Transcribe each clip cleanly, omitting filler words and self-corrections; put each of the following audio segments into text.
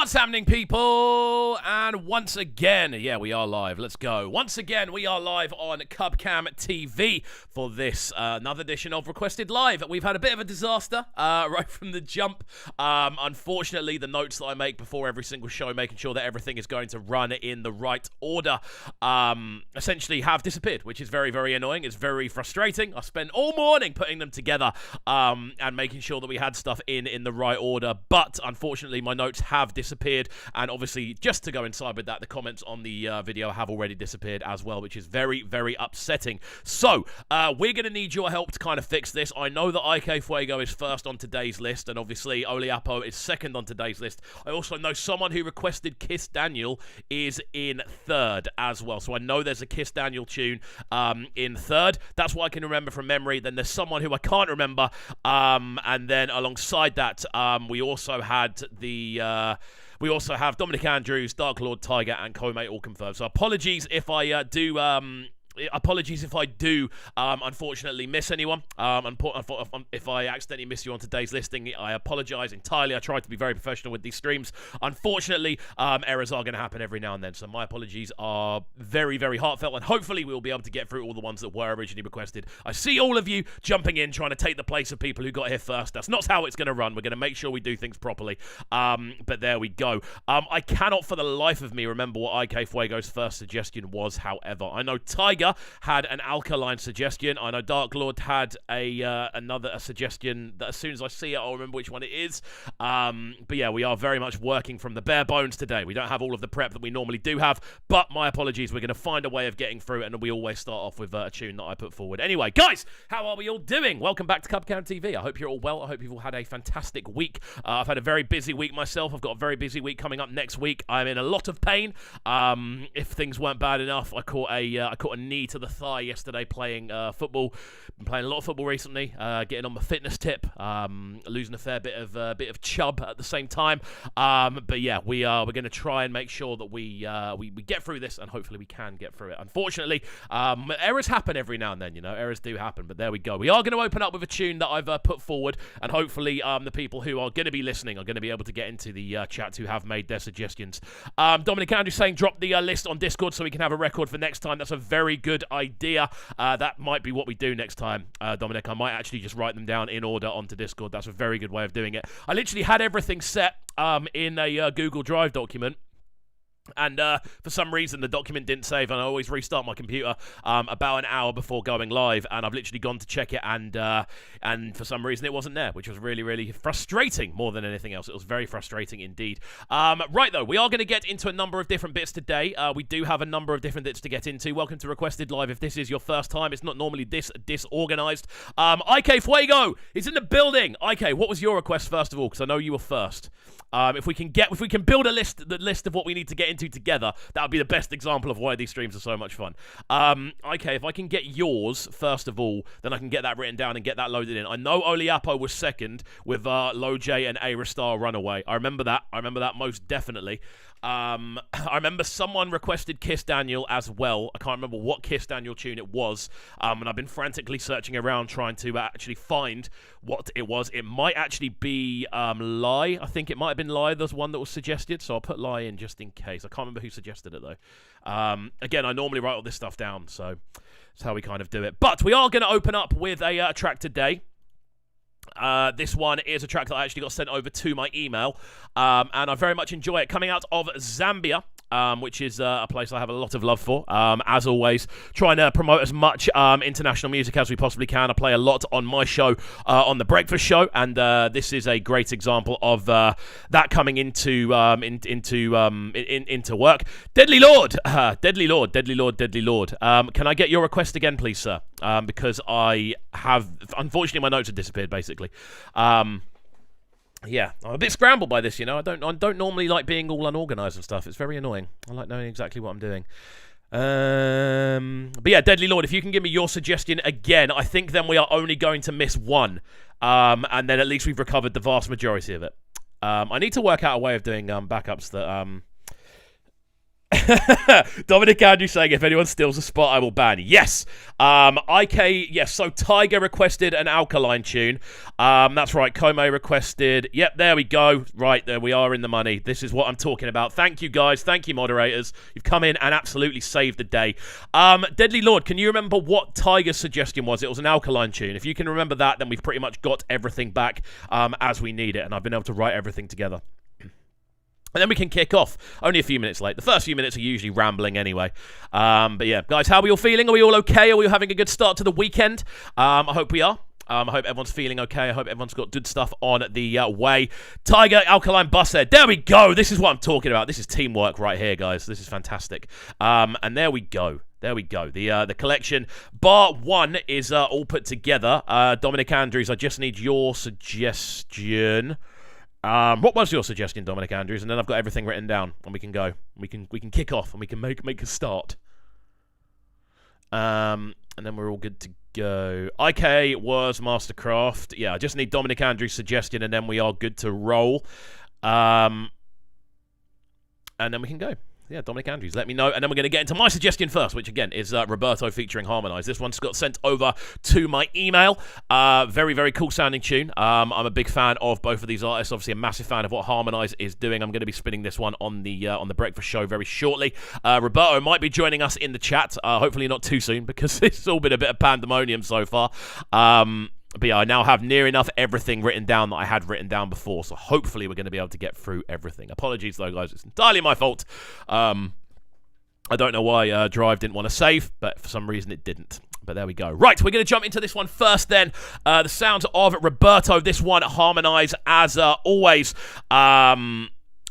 What's happening, people? And once again, yeah, we are live. Let's go. Once again, we are live on Cubcamtv for this another edition of Requested Live. We've had a bit of a disaster right from the jump. Unfortunately, the notes that I make before every single show, making sure that everything is going to run in the right order, essentially have disappeared, which is very, very annoying. It's very frustrating. I spent all morning putting them together and making sure that we had stuff in the right order. But unfortunately, my notes have disappeared, and obviously, just to go inside with that, the comments on the video have already disappeared as well, which is very, very upsetting. So we're going to need your help to kind of fix this. I know that CXVU is first on today's list, and obviously Oliapo is second on today's list. I also know someone who requested Kiss Daniel is in third as well, so I know there's a Kiss Daniel tune in third. That's what I can remember from memory. Then there's someone who I can't remember, and then alongside that, we also had the we also have Dominic Andrews, Dark Lord Tiger, and Co-Mate all confirmed. So apologies if I do unfortunately miss anyone. If I accidentally miss you on today's listing, I apologize entirely. I tried to be very professional with these streams. Unfortunately, errors are going to happen every now and then, so my apologies are very, very heartfelt, and hopefully we'll be able to get through all the ones that were originally requested. I see all of you jumping in, trying to take the place of people who got here first. That's not how it's going to run. We're going to make sure we do things properly. But there we go. I cannot for the life of me remember what CXVU's first suggestion was, however. I know Tiger had an Alkaline suggestion. I know Dark Lord had another suggestion that as soon as I see it, I'll remember which one it is. But yeah, we are very much working from the bare bones today. We don't have all of the prep that we normally do have, but my apologies. We're going to find a way of getting through it, and we always start off with a tune that I put forward. Anyway, guys, how are we all doing? Welcome back to Cubcamtv. I hope you're all well. I hope you've all had a fantastic week. I've had a very busy week myself. I've got a very busy week coming up next week. I'm in a lot of pain. If things weren't bad enough, I caught a knee to the thigh yesterday playing football. Been playing a lot of football recently, getting on my fitness tip, losing a fair bit of chub at the same time. But yeah, we're going to try and make sure that we get through this, and hopefully we can get through it. Unfortunately, errors happen every now and then, you know, errors do happen, but there we go. We are going to open up with a tune that I've put forward, and hopefully the people who are going to be listening are going to be able to get into the chat who have made their suggestions. Dominic Andrews saying drop the list on Discord so we can have a record for next time. That's a very good idea. That might be what we do next time, Dominic. I might actually just write them down in order onto Discord. That's a very good way of doing it. I literally had everything set in a Google Drive document, and for some reason the document didn't save, and I always restart my computer about an hour before going live, and I've literally gone to check it, and for some reason it wasn't there, which was really, really frustrating more than anything else. It was very frustrating indeed. Right though, we are going to get into a number of different bits today. We do have a number of different bits to get into. Welcome to Requested Live. If this is your first time, it's not normally this disorganized. CXVU is in the building. IK, what was your request first of all? Because I know you were first. If we can build the list of what we need to get into together, that would be the best example of why these streams are so much fun. Okay, if I can get yours first of all, then I can get that written down and get that loaded in. I know Oliapo was second with Lojay and Ayra Starr Runaway. I remember that most definitely. I remember someone requested Kiss Daniel as well. I can't remember what Kiss Daniel tune it was, and I've been frantically searching around trying to actually find what it was. It might actually be Lie. I think it might have been Lie. There's one that was suggested, so I'll put Lie in just in case. I can't remember who suggested it though. Again, I normally write all this stuff down, so that's how we kind of do it. But we are going to open up with a track today. This one is a track that I actually got sent over to my email, and I very much enjoy it. Coming out of Zambia, which is a place I have a lot of love for. As always, trying to promote as much international music as we possibly can. I play a lot on my show, on The Breakfast Show, and this is a great example of that coming into work. Deadly Lord, Deadly Lord, Deadly Lord, Deadly Lord. Can I get your request again, please, sir? Because I have, unfortunately, my notes have disappeared, basically. Yeah, I'm a bit scrambled by this, you know. I don't normally like being all unorganized and stuff. It's very annoying. I like knowing exactly what I'm doing. But yeah, Deadly Lord, if you can give me your suggestion again, I think then we are only going to miss one. And then at least we've recovered the vast majority of it. I need to work out a way of doing backups that Dominic Andrew saying, if anyone steals a spot, I will ban. Yes. IK, yes. So Tiger requested an Alkaline tune. That's right. Kome requested. Yep, there we go. Right, there we are in the money. This is what I'm talking about. Thank you, guys. Thank you, moderators. You've come in and absolutely saved the day. Deadly Lord, can you remember what Tiger's suggestion was? It was an Alkaline tune. If you can remember that, then we've pretty much got everything back as we need it, and I've been able to write everything together. And then we can kick off. Only a few minutes late. The first few minutes are usually rambling anyway. But yeah, guys, how are we all feeling? Are we all okay? Are we having a good start to the weekend? I hope we are. I hope everyone's feeling okay. I hope everyone's got good stuff on the way. Tiger, Alkaline Bushead. There we go. This is what I'm talking about. This is teamwork right here, guys. This is fantastic. And there we go. There we go. The collection. Bar 1 is all put together. Dominic Andrews, I just need your suggestion. What was your suggestion, Dominic Andrews? And then I've got everything written down, and we can go. We can kick off, and we can make a start. And then we're all good to go. IK was Mastercraft. Yeah, I just need Dominic Andrews' suggestion, and then we are good to roll. And then we can go. Yeah, Dominic Andrews, let me know. And then we're going to get into my suggestion first, which, again, is Roberto featuring Harmonize. This one's got sent over to my email. Very, very cool sounding tune. I'm a big fan of both of these artists. Obviously, a massive fan of what Harmonize is doing. I'm going to be spinning this one on the breakfast show very shortly. Roberto might be joining us in the chat. Hopefully not too soon, because it's all been a bit of pandemonium so far. But yeah, I now have near enough everything written down that I had written down before, so hopefully we're going to be able to get through everything. Apologies though, guys, it's entirely my fault. I don't know why Drive didn't want to save, but for some reason it didn't. But there we go. Right, we're going to jump into this one first then. The sounds of Roberto, this one, Harmonize, as always.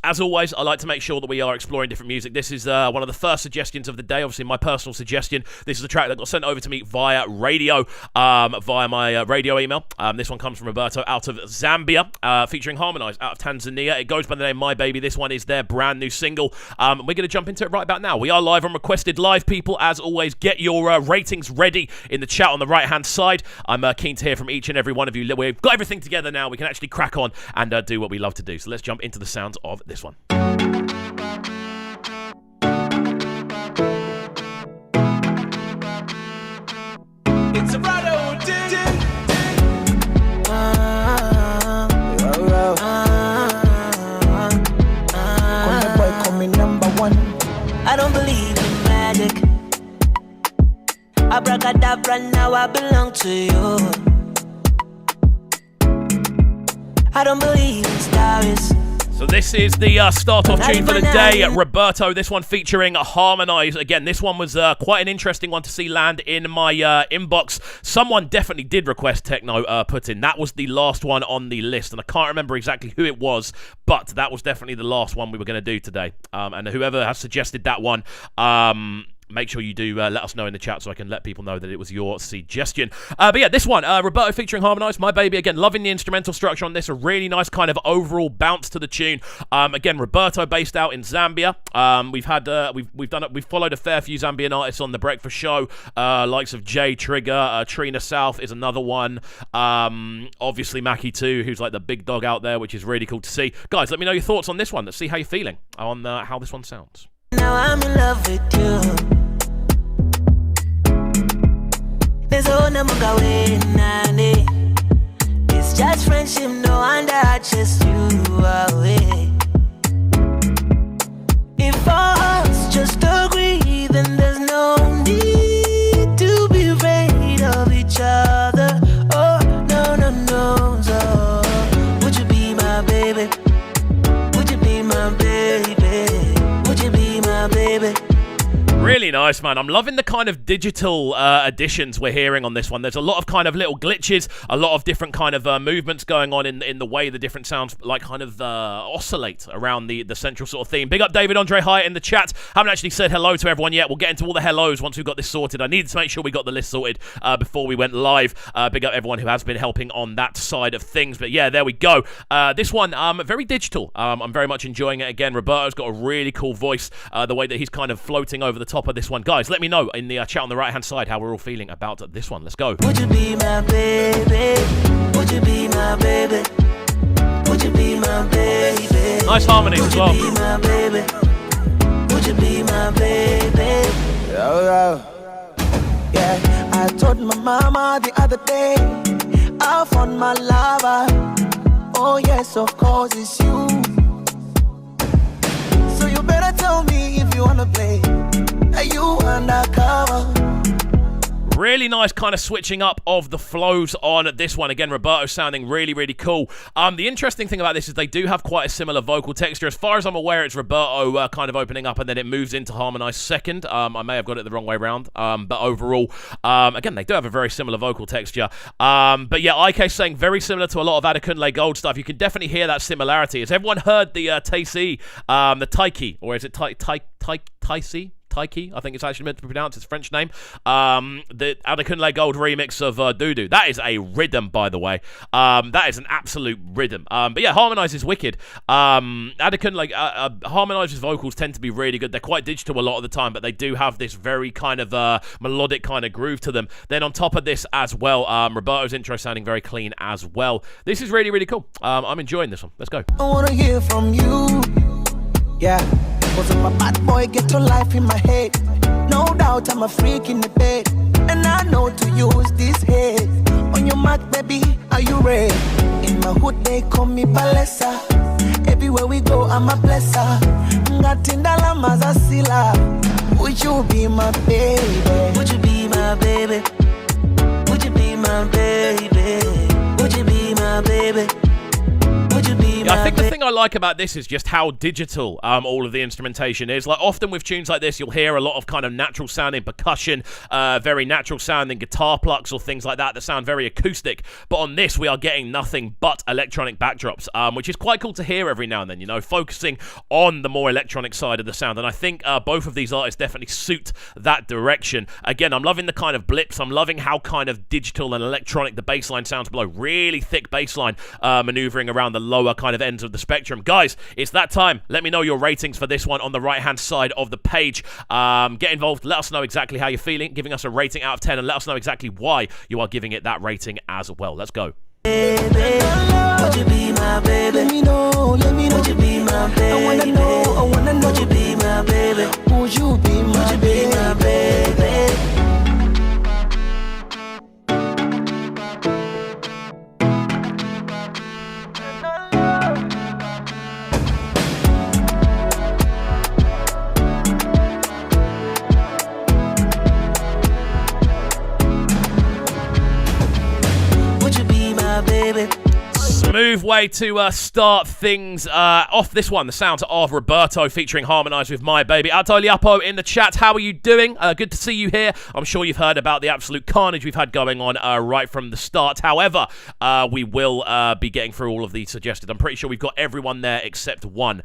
As always, I like to make sure that we are exploring different music. This is one of the first suggestions of the day. Obviously, my personal suggestion. This is a track that got sent over to me via radio, via my radio email. This one comes from Roberto out of Zambia, featuring Harmonize out of Tanzania. It goes by the name My Baby. This one is their brand new single. We're going to jump into it right about now. We are live on Requested Live, people. As always, get your ratings ready in the chat on the right-hand side. I'm keen to hear from each and every one of you. We've got everything together now. We can actually crack on and do what we love to do. So let's jump into the sounds of this one. It's a Rado boy coming number 1. I don't believe in magic. Abracadabra, now I belong to you. I don't believe in stars. So this is the start-off tune for the day. Roberto, this one featuring Harmonize. Again, this one was quite an interesting one to see land in my inbox. Someone definitely did request techno put in. That was the last one on the list, and I can't remember exactly who it was, but that was definitely the last one we were going to do today. And whoever has suggested that one, make sure you do let us know in the chat so I can let people know that it was your suggestion. But yeah, this one, Roberto featuring Harmonize, My Baby. Again, loving the instrumental structure on this. A really nice kind of overall bounce to the tune. Again, Roberto based out in Zambia. We've followed a fair few Zambian artists on the breakfast show. Likes of Jay Trigger, Trina South is another one. Obviously Mackie too, who's like the big dog out there, which is really cool to see. Guys, let me know your thoughts on this one. Let's see how you're feeling on how this one sounds. Now I'm in love with you. There's no number going on it. It's just friendship, no wonder I just you away. If us just agree, then there's no need to be afraid of each other. Oh, no, no, no, so would you be my baby? Would you be my baby? Would you be my baby? Really nice, man. I'm loving the kind of digital additions we're hearing on this one. There's a lot of kind of little glitches, a lot of different kind of movements going on in the way the different sounds like kind of oscillate around the central sort of theme. Big up David Andre Hyatt in the chat. Haven't actually said hello to everyone yet. We'll get into all the hellos once we've got this sorted. I needed to make sure we got the list sorted before we went live. Big up everyone who has been helping on that side of things. But yeah, there we go. This one, very digital. I'm very much enjoying it. Again, Roberto's got a really cool voice. The way that he's kind of floating over the top of this one. Guys, let me know in the chat on the right hand side how we're all feeling about this one. Let's go. Would you be my baby? Would you be my baby? Would you be my baby? Nice harmonies as well. Would you be my baby? Would you be my my baby. Oh, yeah, I told my mama the other day I found my lover. Oh yes, of course it's you. So you better tell me if you wanna play. Are you undercover? Really nice kind of switching up of the flows on this one. Again, Roberto sounding really, really cool. The interesting thing about this is they do have quite a similar vocal texture. As far as I'm aware, it's Roberto kind of opening up and then it moves into Harmonize second. I may have got it the wrong way around. But overall, again, they do have a very similar vocal texture. But yeah, IK saying very similar to a lot of Adekunle Gold stuff. You can definitely hear that similarity. Has everyone heard the Taisi, the Taiki, or is it Taisi? Taiki, I think it's actually meant to be pronounced, its French name. The Adekunle Gold remix of Doodoo. That is a rhythm, by the way. That is an absolute rhythm. But yeah, Harmonize is wicked. Adekunle, Harmonize's vocals tend to be really good. They're quite digital a lot of the time, but they do have this very kind of melodic kind of groove to them. Then on top of this as well, Roberto's intro sounding very clean as well. This is really, really cool. I'm enjoying this one. Let's go. I wanna hear from you. Yeah. Cause I'm a bad boy, get to life in my head. No doubt I'm a freak in the bed. And I know to use this head. On your mark, baby, are you ready? In my hood, they call me Palesa. Everywhere we go, I'm a blesser. Ngatindala mazasila. Would you be my baby? Would you be my baby? Would you be my baby? Would you be my baby? I think the thing I like about this is just how digital all of the instrumentation is. Like often with tunes like this, you'll hear a lot of kind of natural sounding percussion, very natural sounding guitar plucks or things like that that sound very acoustic. But on this, we are getting nothing but electronic backdrops, which is quite cool to hear every now and then, you know, focusing on the more electronic side of the sound. And I think both of these artists definitely suit that direction. Again, I'm loving the kind of blips. I'm loving how kind of digital and electronic the bass line sounds below. Really thick bass line maneuvering around the lower kind of ends of the spectrum. Guys, it's that time. Let me know your ratings for this one on the right hand side of the page. Get involved, let us know exactly how you're feeling, giving us a rating out of 10, and let us know exactly why you are giving it that rating as well. Let's go. Baby, would you be my baby? Let me know, would you be my baby? I wanna know, would you be my baby? Would you be my baby? Smooth way to start things off this one. The sounds of Roberto featuring Harmonize with My Baby. Atoliapo in the chat. How are you doing? Good to see you here. I'm sure you've heard about the absolute carnage we've had going on right from the start. However, we will be getting through all of these suggested. I'm pretty sure we've got everyone there except one.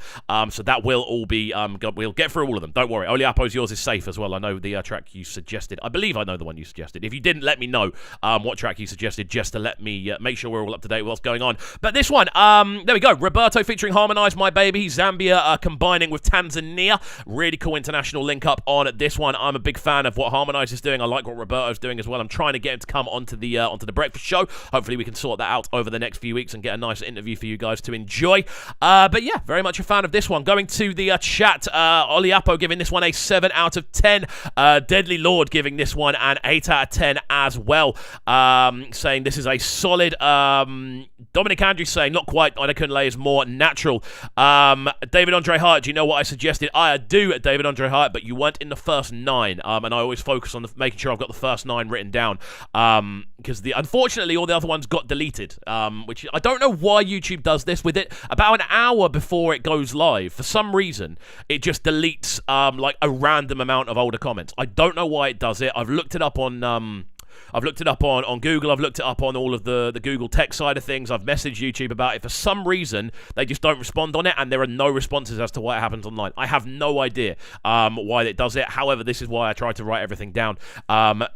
So that will all be, we'll get through all of them. Don't worry. Oliapo's, yours is safe as well. I know the track you suggested. I believe I know the one you suggested. If you didn't, let me know what track you suggested just to let me make sure we're all up to date with what's going on. But this one, there we go. Roberto featuring Harmonize, My Baby. Zambia combining with Tanzania. Really cool international link up on this one. I'm a big fan of what Harmonize is doing. I like what Roberto's doing as well. I'm trying to get him to come onto the breakfast show. Hopefully we can sort that out over the next few weeks and get a nice interview for you guys to enjoy. But yeah, very much a fan of this one. Going to the chat, Oliapo giving this one a 7 out of 10. Deadly Lord giving this one an 8 out of 10 as well. Saying this is a solid. Dominic Andrews saying not quite. Adekunle is more natural. David Andre Hart, do you know what I suggested? I do, David Andre Hart, but you weren't in the first 9. And I always focus on making sure I've got the first 9 written down. Because unfortunately all the other ones got deleted. Which I don't know why YouTube does this with it. About an hour before it goes live, for some reason, it just deletes like a random amount of older comments. I don't know why it does it. I've looked it up on Google. I've looked it up on all of the Google tech side of things. I've messaged YouTube about it. For some reason, they just don't respond on it, and there are no responses as to why it happens online. I have no idea why it does it. However, this is why I try to write everything down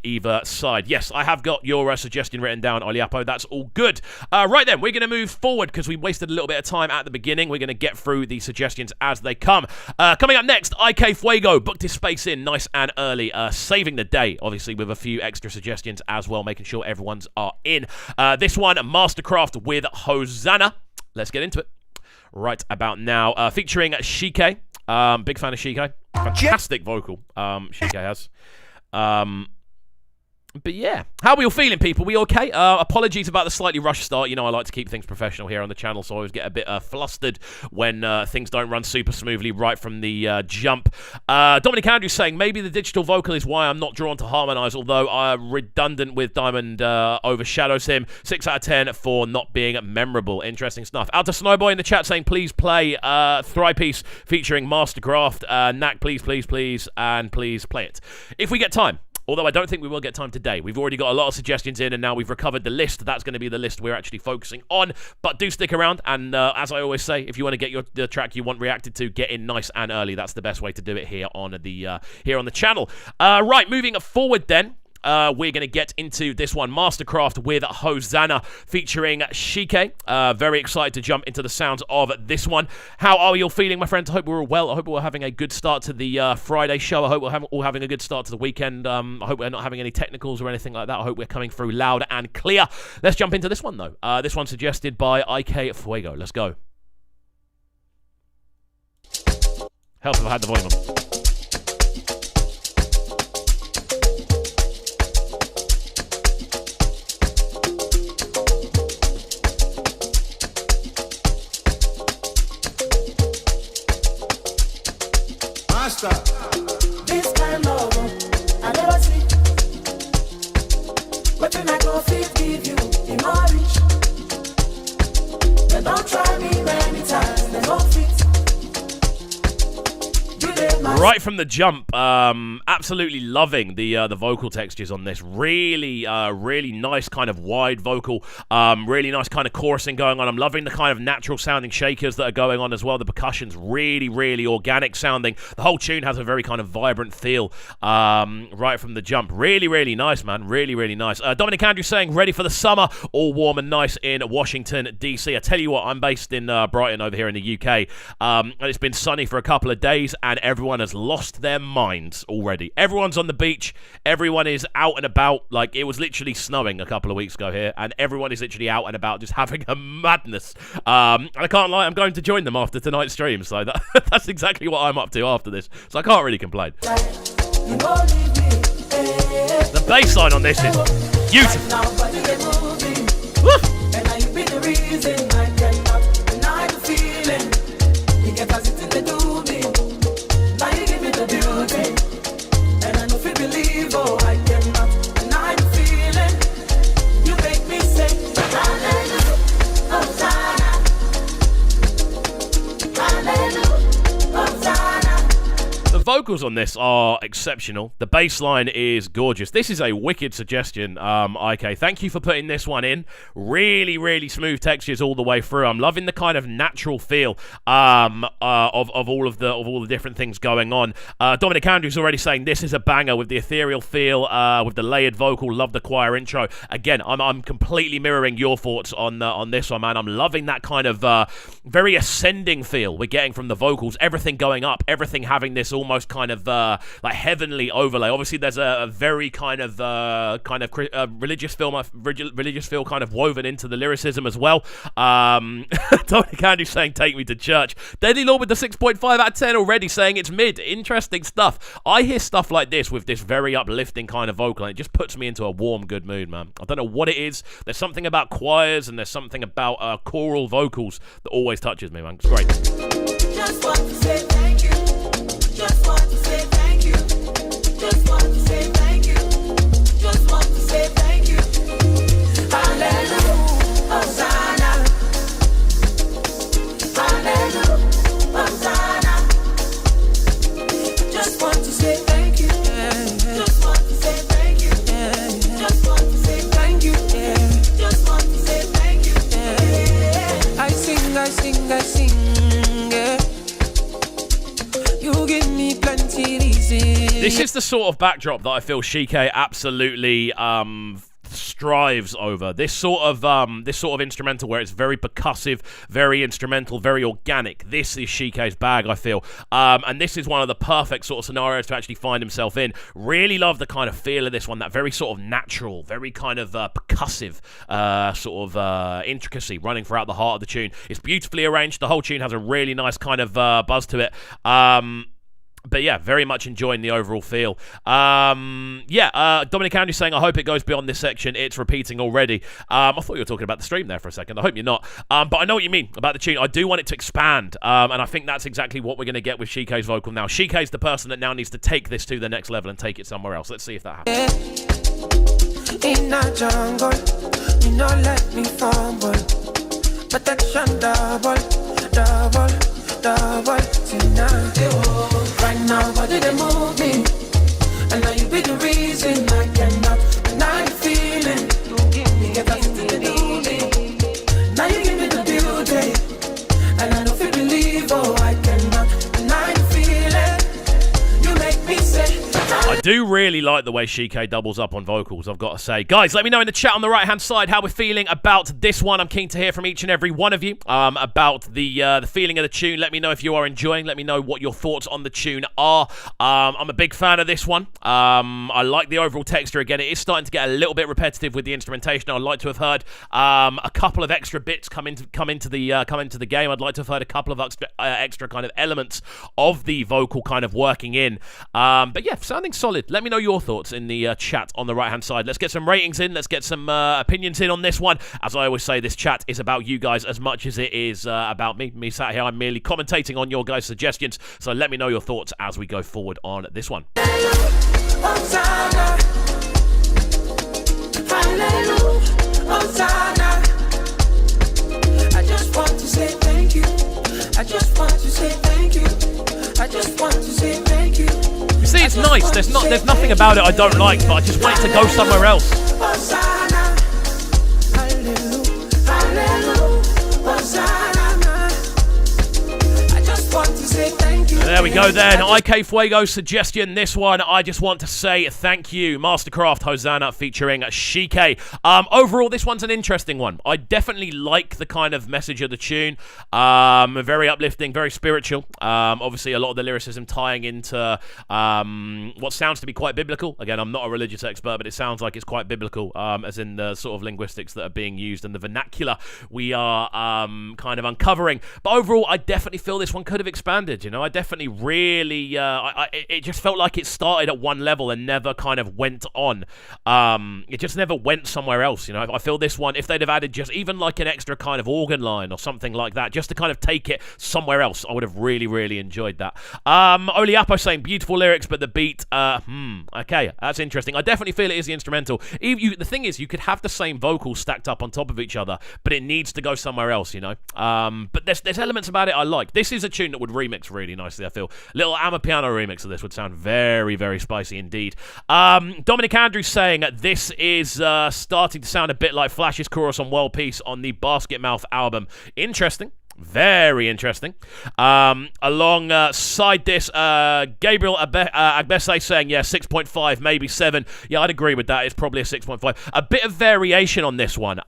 either side. Yes, I have got your suggestion written down, Oliapo. That's all good. Right then, we're going to move forward because we wasted a little bit of time at the beginning. We're going to get through the suggestions as they come. Coming up next, IK Fuego booked his space in nice and early, saving the day, obviously, with a few extra suggestions as well, making sure everyone's are in. This one, Mastercraft with Hosanna. Let's get into it right about now. Featuring Shike. Big fan of Shike. Fantastic vocal, Shike has. But yeah, how are we all feeling, people? We okay? Apologies about the slightly rushed start. You know, I like to keep things professional here on the channel, so I always get a bit flustered when things don't run super smoothly right from the jump. Dominic Andrews saying, maybe the digital vocal is why I'm not drawn to Harmonize, although Redundant with Diamond overshadows him. 6 out of 10 for not being memorable. Interesting stuff. Out to Snowboy in the chat saying, please play Thripiece featuring Mastercraft. Knack, please, please, please, and please play it. If we get time. Although I don't think we will get time today. We've already got a lot of suggestions in, and now we've recovered the list. That's going to be the list we're actually focusing on. But do stick around, and as I always say, if you want to get the track you want reacted to, get in nice and early. That's the best way to do it here on the channel. Right, moving forward then. We're going to get into this one, Mastercraft with Hosanna featuring Shike. Very excited to jump into the sounds of this one. How are you all feeling, my friends? I hope we're all well. I hope we're having a good start to the Friday show. I hope we're all having a good start to the weekend. I hope we're not having any technicals or anything like that. I hope we're coming through loud and clear. Let's jump into this one, though. This one suggested by KXVU. Let's go. Help if I had the volume on. This kind of love, I never see. But when I go fit give you the knowledge. They don't try me many times, they don't fit. Right from the jump, absolutely loving the vocal textures on this. Really nice kind of wide vocal, really nice kind of chorusing going on. I'm loving the kind of natural sounding shakers that are going on as well. The percussion's really organic sounding. The whole tune has a very kind of vibrant feel right from the jump. Really nice, man. Really nice. Dominic Andrews saying, ready for the summer, all warm and nice in Washington, D.C. I tell you what, I'm based in Brighton over here in the UK, and it's been sunny for a couple of days, and everyone has lost their minds already. Everyone's on the beach. Everyone is out and about. Like, it was literally snowing a couple of weeks ago here, and everyone is literally out and about just having a madness. And I can't lie, I'm going to join them after tonight's stream, so that's exactly what I'm up to after this, so I can't really complain. The bass line on this is beautiful. Woo! Vocals on this are exceptional. The bass line is gorgeous. This is a wicked suggestion, IK. Thank you for putting this one in. Really smooth textures all the way through. I'm loving the kind of natural feel of all the different things going on. Dominic Andrews already saying this is a banger with the ethereal feel, with the layered vocal. Love the choir intro. Again, I'm completely mirroring your thoughts on this one, man. I'm loving that kind of very ascending feel we're getting from the vocals. Everything going up, everything having this almost kind of like heavenly overlay. Obviously, there's a very kind of religious feel kind of woven into the lyricism as well. Dominic Andrews saying, "Take me to church." Deadly Lord with the 6.5 out of 10 already saying it's mid. Interesting stuff. I hear stuff like this with this very uplifting kind of vocal, and it just puts me into a warm, good mood, man. I don't know what it is. There's something about choirs and there's something about choral vocals that always touches me, man. It's great. Just want to say thank you. Just want to say thank you. Just want to say thank you. Just want to say thank you. Hallelujah, Hosanna. Hallelujah, Hosanna. Just want to say thank you. Just want to say thank you. Just want to say thank you. Just want to say thank you. I sing. You give me plenty reason. This is the sort of backdrop that I feel Shike absolutely strives over. This sort of instrumental where it's very percussive, very instrumental, very organic. This is Shike's bag, I feel. And this is one of the perfect sort of scenarios to actually find himself in. Really love the kind of feel of this one, that very sort of natural, very kind of percussive sort of intricacy running throughout the heart of the tune. It's beautifully arranged. The whole tune has a really nice kind of buzz to it. But yeah, very much enjoying the overall feel. Dominic Andrew saying, I hope it goes beyond this section. It's repeating already. I thought you were talking about the stream there for a second. I hope you're not. But I know what you mean about the tune. I do want it to expand. And I think that's exactly what we're going to get with Shikay's vocal now. Shikay's the person that now needs to take this to the next level and take it somewhere else. Let's see if that happens. In a jungle, you know let me fumble. Protection double tonight. Right now, body they move me, and now you be the reason I cannot deny the feeling. You get us to the beauty. Now you give me the beauty, and I don't feel believe. Oh, I cannot deny the feeling. You make me say. I do really like the way Shikay doubles up on vocals, I've got to say. Guys, let me know in the chat on the right-hand side how we're feeling about this one. I'm keen to hear from each and every one of you about the feeling of the tune. Let me know if you are enjoying. Let me know what your thoughts on the tune are. I'm a big fan of this one. I like the overall texture. Again, it is starting to get a little bit repetitive with the instrumentation. I'd like to have heard a couple of extra bits come into the game. I'd like to have heard a couple of extra kind of elements of the vocal kind of working in. But yeah, sounding solid. Let me know your thoughts in the chat on the right-hand side. Let's get some ratings in. Let's get some opinions in on this one. As I always say, this chat is about you guys as much as it is about me. Me sat here, I'm merely commentating on your guys' suggestions. So let me know your thoughts as we go forward on this one. I just want to say thank you. I just want to say thank you. I just want to say thank you. You see, it's nice. There's nothing about it I don't like, but I just want it to go somewhere else. There we go then. IK Fuego's suggestion, this one, I just want to say thank you. Mastercraft Hosanna featuring Shikay. Overall, this one's an interesting one. I definitely like the kind of message of the tune. Very uplifting, very spiritual. Obviously, a lot of the lyricism tying into what sounds to be quite biblical. Again, I'm not a religious expert, but it sounds like it's quite biblical, as in the sort of linguistics that are being used and the vernacular we are kind of uncovering. But overall, I definitely feel this one could have expanded, you know. I definitely really it just felt like it started at one level and never kind of went on. It just never went somewhere else, you know. I feel this one, if they'd have added just even like an extra kind of organ line or something like that, just to kind of take it somewhere else, I would have really enjoyed that. Oliapo saying beautiful lyrics, but the beat okay, that's interesting. I definitely feel it is the instrumental. The thing is, you could have the same vocals stacked up on top of each other, but it needs to go somewhere else, you know. But there's elements about it I like. This is a tune that would remix really nicely, I feel. Little Amapiano remix of this would sound very spicy indeed. Dominic Andrews saying this is starting to sound a bit like Flash's chorus on World Peace on the Basket Mouth album. Interesting. Very interesting. Alongside this, Gabriel Agbese saying, yeah, 6.5, maybe 7. Yeah, I'd agree with that. It's probably a 6.5. A bit of variation on this one.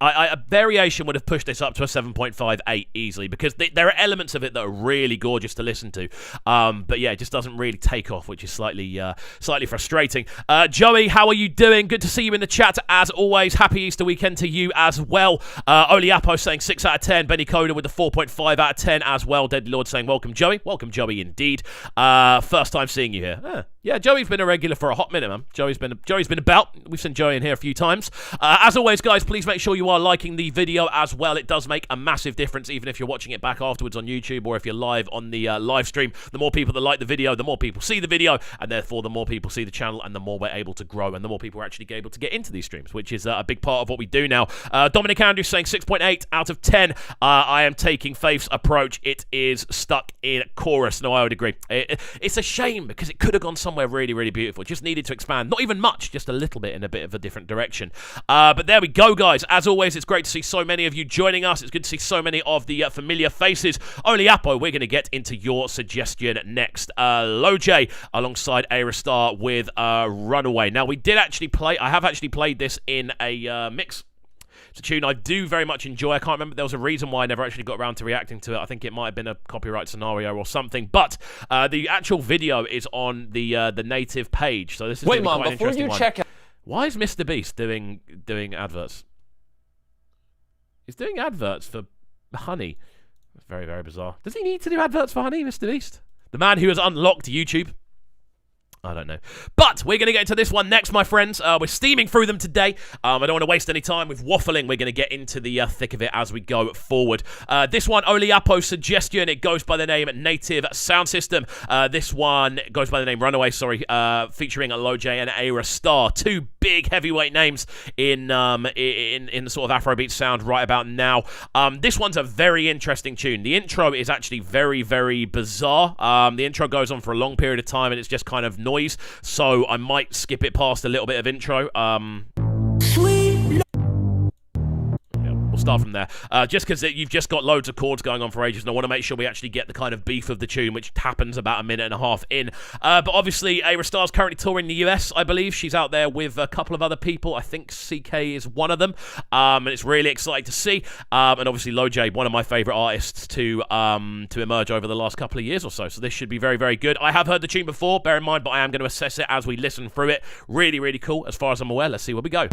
A variation would have pushed this up to a 7.58 easily, because there are elements of it that are really gorgeous to listen to. But yeah, it just doesn't really take off, which is slightly frustrating. Joey, how are you doing? Good to see you in the chat as always. Happy Easter weekend to you as well. Oliapo saying 6 out of 10. Benny Coda with the 4.5 out of 10 as well. Deadly Lord saying welcome, Joey. Welcome, Joey, indeed. First time seeing you here. Yeah, Joey's been a regular for a hot minute, man. Joey's been about. We've seen Joey in here a few times. As always, guys, please make sure you are liking the video as well. It does make a massive difference, even if you're watching it back afterwards on YouTube or if you're live on the live stream. The more people that like the video, the more people see the video, and therefore the more people see the channel, and the more we're able to grow, and the more people are actually able to get into these streams, which is a big part of what we do now. Dominic Andrews saying 6.8 out of 10. I am taking Faith's approach. It is stuck in chorus. No, I would agree. It's a shame, because it could have gone somewhere really beautiful. It just needed to expand. Not even much, just a little bit in a bit of a different direction. But there we go, guys. As always, it's great to see so many of you joining us. It's good to see so many of the familiar faces. Oliapo, we're going to get into your suggestion next. Lojay alongside Ayra Starr with Runaway. Now, I have actually played this in a mix. It's a tune I do very much enjoy. I can't remember, there was a reason why I never actually got around to reacting to it. I think it might have been a copyright scenario or something. But the actual video is on the native page. So this is quite an interesting one. Why is Mr. Beast doing adverts? He's doing adverts for honey. Very, very bizarre. Does he need to do adverts for Honey, Mr. Beast? The man who has unlocked YouTube. I don't know. But we're going to get into this one next, my friends. We're steaming through them today. I don't want to waste any time with waffling. We're going to get into the thick of it as we go forward. This one, Oliapo Suggestion. It goes by the name Native Sound System. This one goes by the name Runaway, featuring Lojay and Ayra Starr. Two big heavyweight names in the sort of Afrobeat sound right about now. This one's a very interesting tune. The intro is actually very, very bizarre. The intro goes on for a long period of time, and it's just kind of noise, so I might skip it past a little bit of intro. We'll start from there. Just because you've just got loads of chords going on for ages, and I want to make sure we actually get the kind of beef of the tune, which happens about a minute and a half in. But obviously, Ayra Starr's currently touring the US, I believe. She's out there with a couple of other people. I think CK is one of them. And it's really exciting to see. And obviously, Lojay, one of my favourite artists to emerge over the last couple of years or so. So this should be very, very good. I have heard the tune before, bear in mind, but I am going to assess it as we listen through it. Really, really cool. As far as I'm aware, let's see where we go.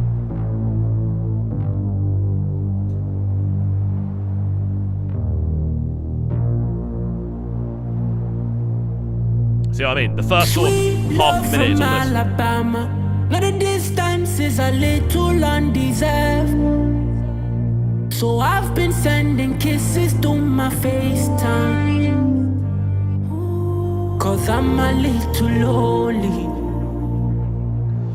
See what I mean? The first sort of half minute is on this. Alabama. Now the distance is a little undeserved, so I've been sending kisses to my FaceTime, 'cause I'm a little lonely.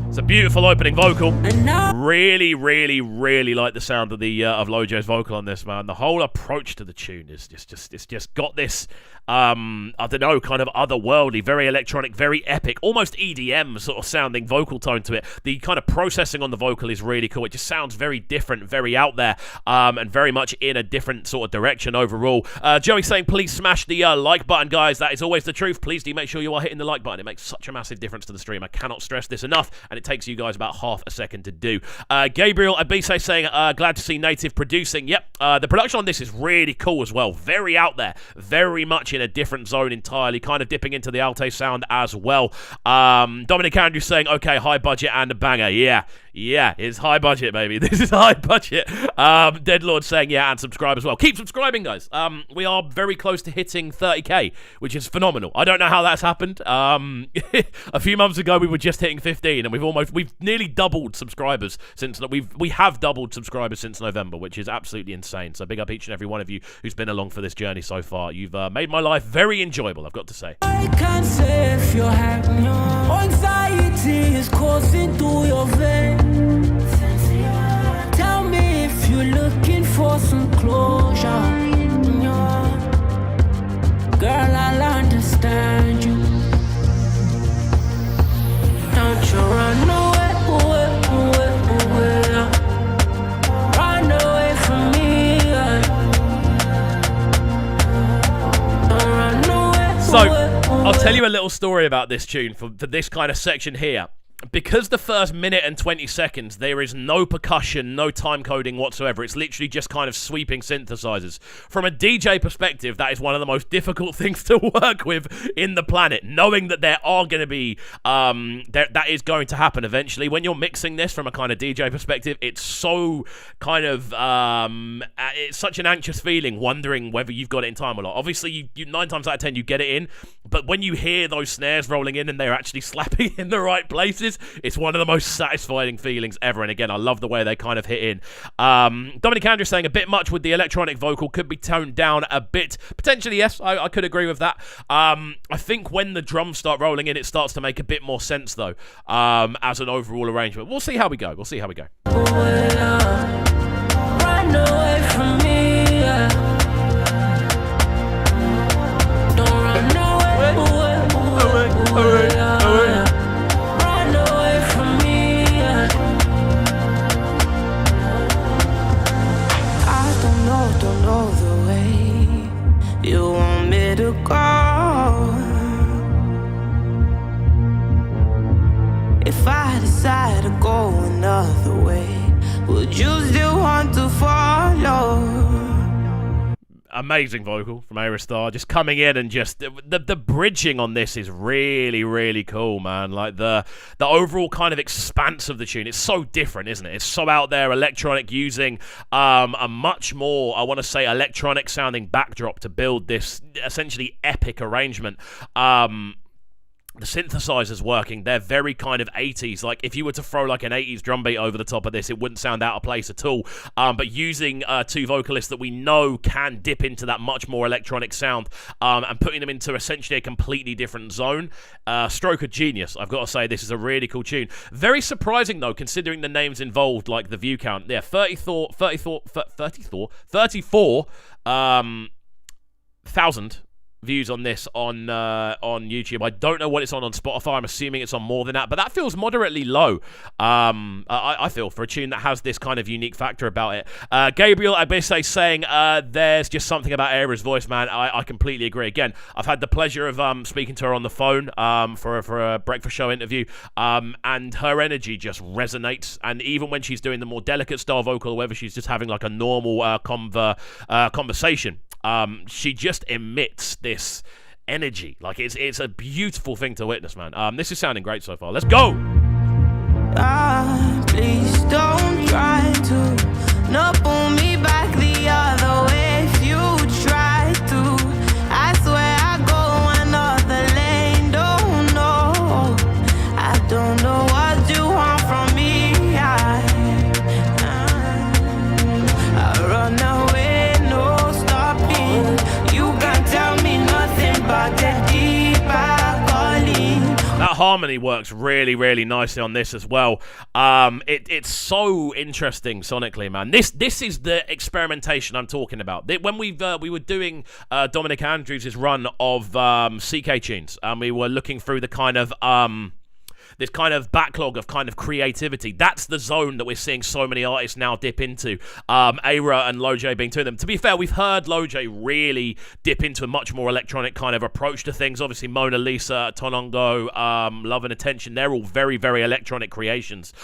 It's a beautiful opening vocal. Really, really, really like the sound of the of Lojay's vocal on this, man. The whole approach to the tune is it's just got this I don't know, kind of otherworldly, very electronic, very epic, almost EDM sort of sounding vocal tone to it. The kind of processing on the vocal is really cool. It just sounds very different, very out there, and very much in a different sort of direction overall. Joey saying, please smash the like button, guys. That is always the truth. Please do make sure you are hitting the like button. It makes such a massive difference to the stream. I cannot stress this enough, and it takes you guys about half a second to do. Gabriel Abise saying, glad to see Native producing. Yep, the production on this is really cool as well. Very out there, very much in a different zone entirely, kind of dipping into the Alte sound as well. Dominic Andrews saying, okay, high budget and a banger. Yeah, it's high budget, baby. This is high budget. Deadlord saying, yeah, and subscribe as well. Keep subscribing, guys. We are very close to hitting 30k, which is phenomenal. I don't know how that's happened. A few months ago, we were just hitting 15, and we've nearly doubled subscribers since we have doubled subscribers since November, which is absolutely insane. So big up each and every one of you who's been along for this journey so far. You've made my life very enjoyable, I've got to say. I can't say if you're happy. Anxiety is coursing through your veins. Tell me if you're looking for some closure. Girl, I'll understand you. Don't you run away, run away from me. Don't run away. So, I'll tell you a little story about this tune for this kind of section here. Because the first minute and 20 seconds, there is no percussion, no time coding whatsoever. It's literally just kind of sweeping synthesizers. From a DJ perspective, that is one of the most difficult things to work with in the planet. Knowing that there are going to be, that is going to happen eventually. When you're mixing this from a kind of DJ perspective, it's so kind of, it's such an anxious feeling, wondering whether you've got it in time or not. Obviously, you 9 times out of 10, you get it in. But when you hear those snares rolling in and they're actually slapping in the right places, it's one of the most satisfying feelings ever. And again, I love the way they kind of hit in. Dominic Andrews saying a bit much with the electronic vocal, could be toned down a bit. Potentially, yes, I could agree with that. I think when the drums start rolling in, it starts to make a bit more sense though, as an overall arrangement. We'll see how we go. Run away from me. Don't run away. Don't know the way you want me to go. If I decide to go another way, would you still want to follow? amazing vocal from Ayra Starr, just coming in and just the bridging on this is really, really cool, man. Like the overall kind of expanse of the tune, it's so different, isn't it? It's so out there, electronic, using a much more, I want to say, electronic sounding backdrop to build this essentially epic arrangement. The synthesizers working, they're very kind of 80s. Like, if you were to throw like an 80s drum beat over the top of this, it wouldn't sound out of place at all. But using two vocalists that we know can dip into that much more electronic sound, and putting them into essentially a completely different zone, stroke of genius. I've got to say, this is a really cool tune. Very surprising, though, considering the names involved, like the view count. Yeah, 34,000 views on this on YouTube. I don't know what it's on Spotify. I'm assuming it's on more than that, but that feels moderately low. I feel, for a tune that has this kind of unique factor about it. Gabriel Abese saying there's just something about Ayra's voice, man. I completely agree. Again, I've had the pleasure of speaking to her on the phone for a breakfast show interview, and her energy just resonates. And even when she's doing the more delicate style vocal, or whether she's just having like a normal conversation, she just emits this energy. Like, it's a beautiful thing to witness, man. This is sounding great so far. Let's go. Please don't try to no pull me back the other way. If you try to, I swear I go another lane. Don't know, I don't know what you want from me. I run away, no stopping. You can't tell me nothing but the deep calling. That harmony works really, really nicely on this as well. It's so interesting sonically, man. This is the experimentation I'm talking about. When we were doing Dominic Andrews' run of CK tunes, and we were looking through the kind of this kind of backlog of kind of creativity. That's the zone that we're seeing so many artists now dip into. Ayra and Lojay being two of them. To be fair, we've heard Lojay really dip into a much more electronic kind of approach to things. Obviously, Mona Lisa, Tonongo, Love and Attention, they're all very, very electronic creations,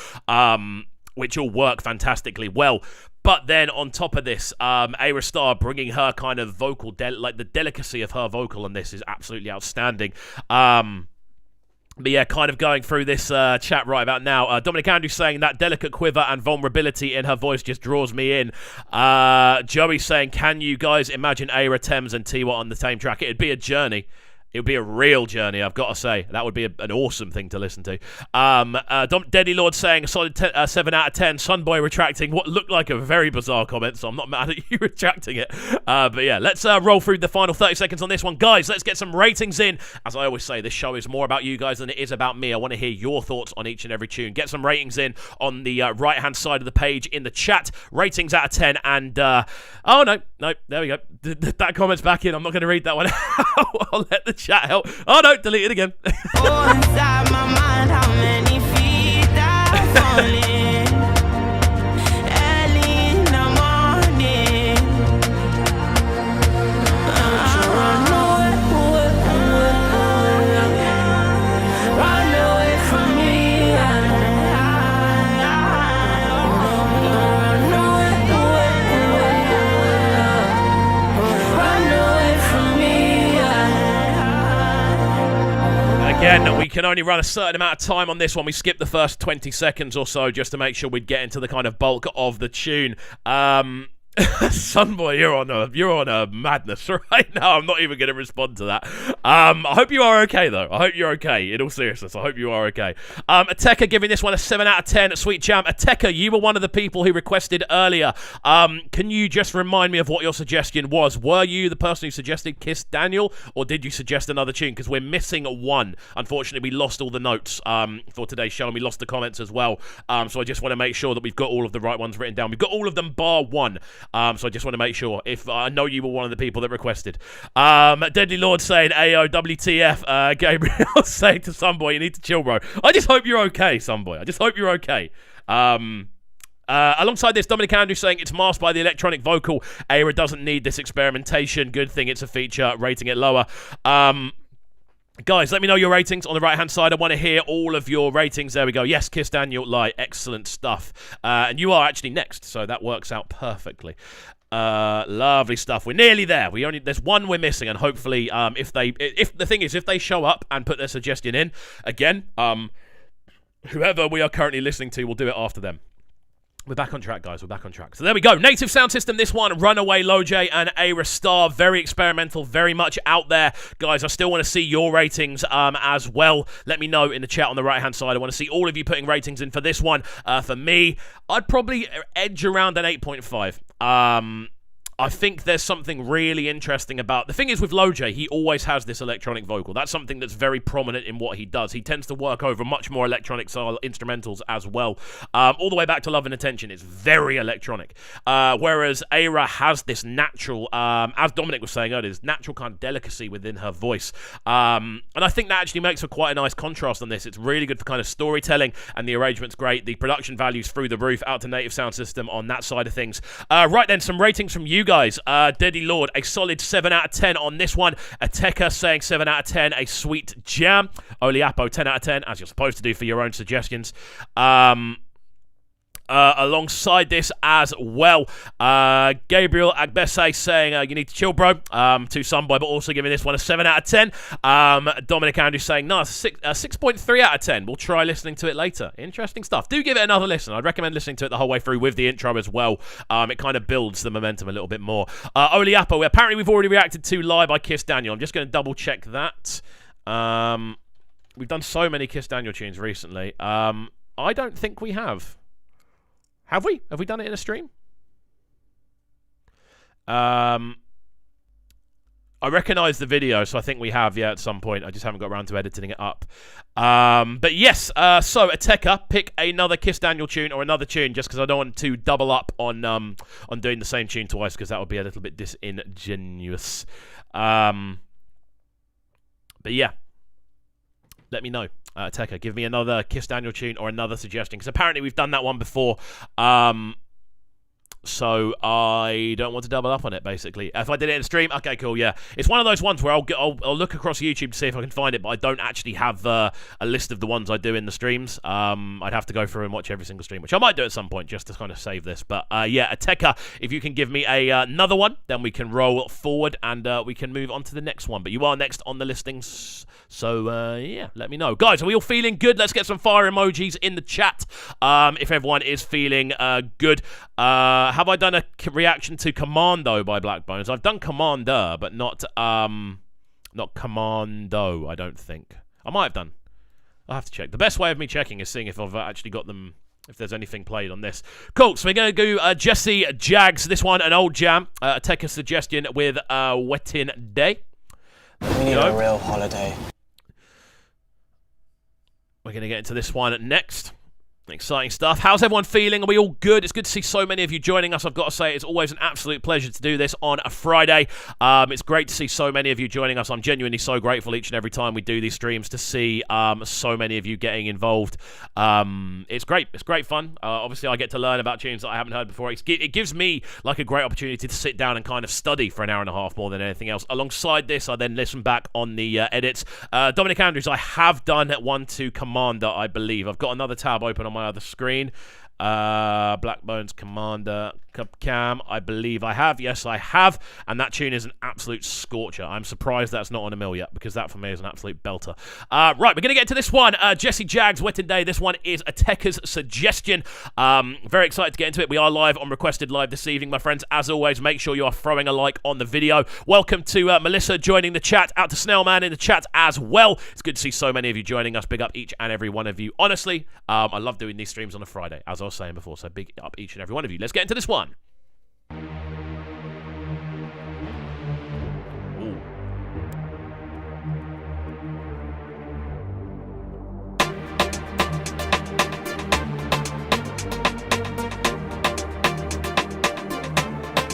which all work fantastically well. But then on top of this, Ayra Starr bringing her kind of vocal, like the delicacy of her vocal on this is absolutely outstanding. But yeah, kind of going through this chat right about now. Dominic Andrews saying that delicate quiver and vulnerability in her voice just draws me in. Joey saying, can you guys imagine Ayra, Thames and Tiwa on the same track? It'd be a journey. It would be a real journey, I've got to say. That would be an awesome thing to listen to. Deadly Lord saying a solid 7 out of 10. Sunboy retracting what looked like a very bizarre comment, so I'm not mad at you retracting it. But yeah, let's roll through the final 30 seconds on this one. Guys, let's get some ratings in. As I always say, this show is more about you guys than it is about me. I want to hear your thoughts on each and every tune. Get some ratings in on the right-hand side of the page in the chat. Ratings out of 10. And, oh, no, there we go. That comment's back in. I'm not going to read that one out. I'll let the chat help. Oh no, delete it again. Oh, inside my mind, how many feet are falling early in the morning. Run away from me. Again, we can only run a certain amount of time on this one. We skipped the first 20 seconds or so just to make sure we'd get into the kind of bulk of the tune. Sunboy, you're on a madness right now. I'm not even going to respond to that. I hope you are okay, though. I hope you're okay. In all seriousness, I hope you are okay. Ateka giving this one a 7 out of 10. Sweet Jam. Ateka, you were one of the people who requested earlier. Can you just remind me of what your suggestion was? Were you the person who suggested Kiss Daniel, or did you suggest another tune? Because we're missing one. Unfortunately, we lost all the notes for today's show, and we lost the comments as well. So I just want to make sure that we've got all of the right ones written down. We've got all of them bar one. So I just want to make sure. If I know you were one of the people that requested. Deadly Lord saying, Ayo, WTF. Gabriel saying to Sunboy, you need to chill, bro. I just hope you're okay, Sunboy. I just hope you're okay. Alongside this, Dominic Andrews saying it's masked by the electronic vocal. Ayra doesn't need this experimentation. Good thing it's a feature. Rating it lower. Guys, let me know your ratings on the right-hand side. I want to hear all of your ratings. There we go. Yes, Kiss Daniel, Light. Excellent stuff. And you are actually next, so that works out perfectly. Lovely stuff. We're nearly there. There's one we're missing, and hopefully, if they show up and put their suggestion in again, whoever we are currently listening to will do it after them. We're back on track, guys. We're back on track. So there we go. Native sound system. This one, Runaway, Lojay, and Ayra Starr. Very experimental, very much out there. Guys, I still want to see your ratings as well. Let me know in the chat on the right-hand side. I want to see all of you putting ratings in for this one. For me, I'd probably edge around an 8.5. I think there's something really interesting about... The thing is with Lojay, he always has this electronic vocal. That's something that's very prominent in what he does. He tends to work over much more electronic-style instrumentals as well. All the way back to Love and Attention, it's very electronic. Whereas Ayra has this natural, as Dominic was saying earlier, this natural kind of delicacy within her voice. And I think that actually makes for quite a nice contrast on this. It's really good for kind of storytelling, and the arrangement's great. The production value's through the roof, out to native sound system on that side of things. Right then, some ratings from you guys. Deddy Lord, a solid 7 out of 10 on this one. Ateka saying 7 out of 10, a sweet jam. Oliapo, 10 out of 10, as you're supposed to do for your own suggestions. Alongside this as well, Gabriel Agbese saying you need to chill, bro, to Sunboy, but also giving this one a 7 out of 10. Dominic Andrews saying no, 6.3 out of 10. We'll try listening to it later. Interesting stuff. Do give it another listen. I'd recommend listening to it the whole way through with the intro as well. It kind of builds the momentum a little bit more. Oliapo, apparently we've already reacted to Lie by Kiss Daniel. I'm just going to double check that. We've done so many Kiss Daniel tunes recently. I don't think we have. Have we? Have we done it in a stream? I recognise the video, so I think we have, yeah, at some point. I just haven't got around to editing it up. But yes, so Ateka, pick another Kiss Daniel tune or another tune, just because I don't want to double up on doing the same tune twice, because that would be a little bit disingenuous. But yeah, let me know. Teka, give me another Kiss Daniel tune or another suggestion, because apparently we've done that one before. So I don't want to double up on it, basically. If I did it in a stream, okay, cool, yeah. It's one of those ones where I'll look across YouTube to see if I can find it, but I don't actually have a list of the ones I do in the streams. I'd have to go through and watch every single stream, which I might do at some point just to kind of save this. But yeah, Ateka, if you can give me another one, then we can roll forward and we can move on to the next one. But you are next on the listings. So, yeah, let me know. Guys, are we all feeling good? Let's get some fire emojis in the chat if everyone is feeling good. Have I done a reaction to Commando by Black Bones? I've done Commander, but not Commando, I don't think. I might have done. I'll have to check. The best way of me checking is seeing if I've actually got them, if there's anything played on this. Cool, so we're going to do Jesse Jags. This one, an old jam. Take a suggestion with Wetting Day. We need a real holiday. We're going to get into this one next. Exciting stuff. How's everyone feeling? Are we all good? It's good to see so many of you joining us. I've got to say, it's always an absolute pleasure to do this on a Friday. It's great to see so many of you joining us. I'm genuinely so grateful each and every time we do these streams to see so many of you getting involved. It's great. It's great fun. Obviously, I get to learn about tunes that I haven't heard before. It gives me like a great opportunity to sit down and kind of study for an hour and a half more than anything else. Alongside this, I then listen back on the edits. Dominic Andrews, I have done one to Commander, I believe. I've got another tab open on my other screen. Black Bones Commander Cubcam, I believe I have. Yes, I have. And that tune is an absolute scorcher. I'm surprised that's not on a mill yet, because that for me is an absolute belter. Right, we're going to get to this one. Jesse Jags, Wetting Day. This one is Ateka's suggestion. Very excited to get into it. We are live on Requested Live this evening, my friends. As always, make sure you are throwing a like on the video. Welcome to Melissa joining the chat. Out to Snailman in the chat as well. It's good to see so many of you joining us. Big up each and every one of you. Honestly, I love doing these streams on a Friday, as I was saying before, so big up each and every one of you. Let's get into this one. Ooh.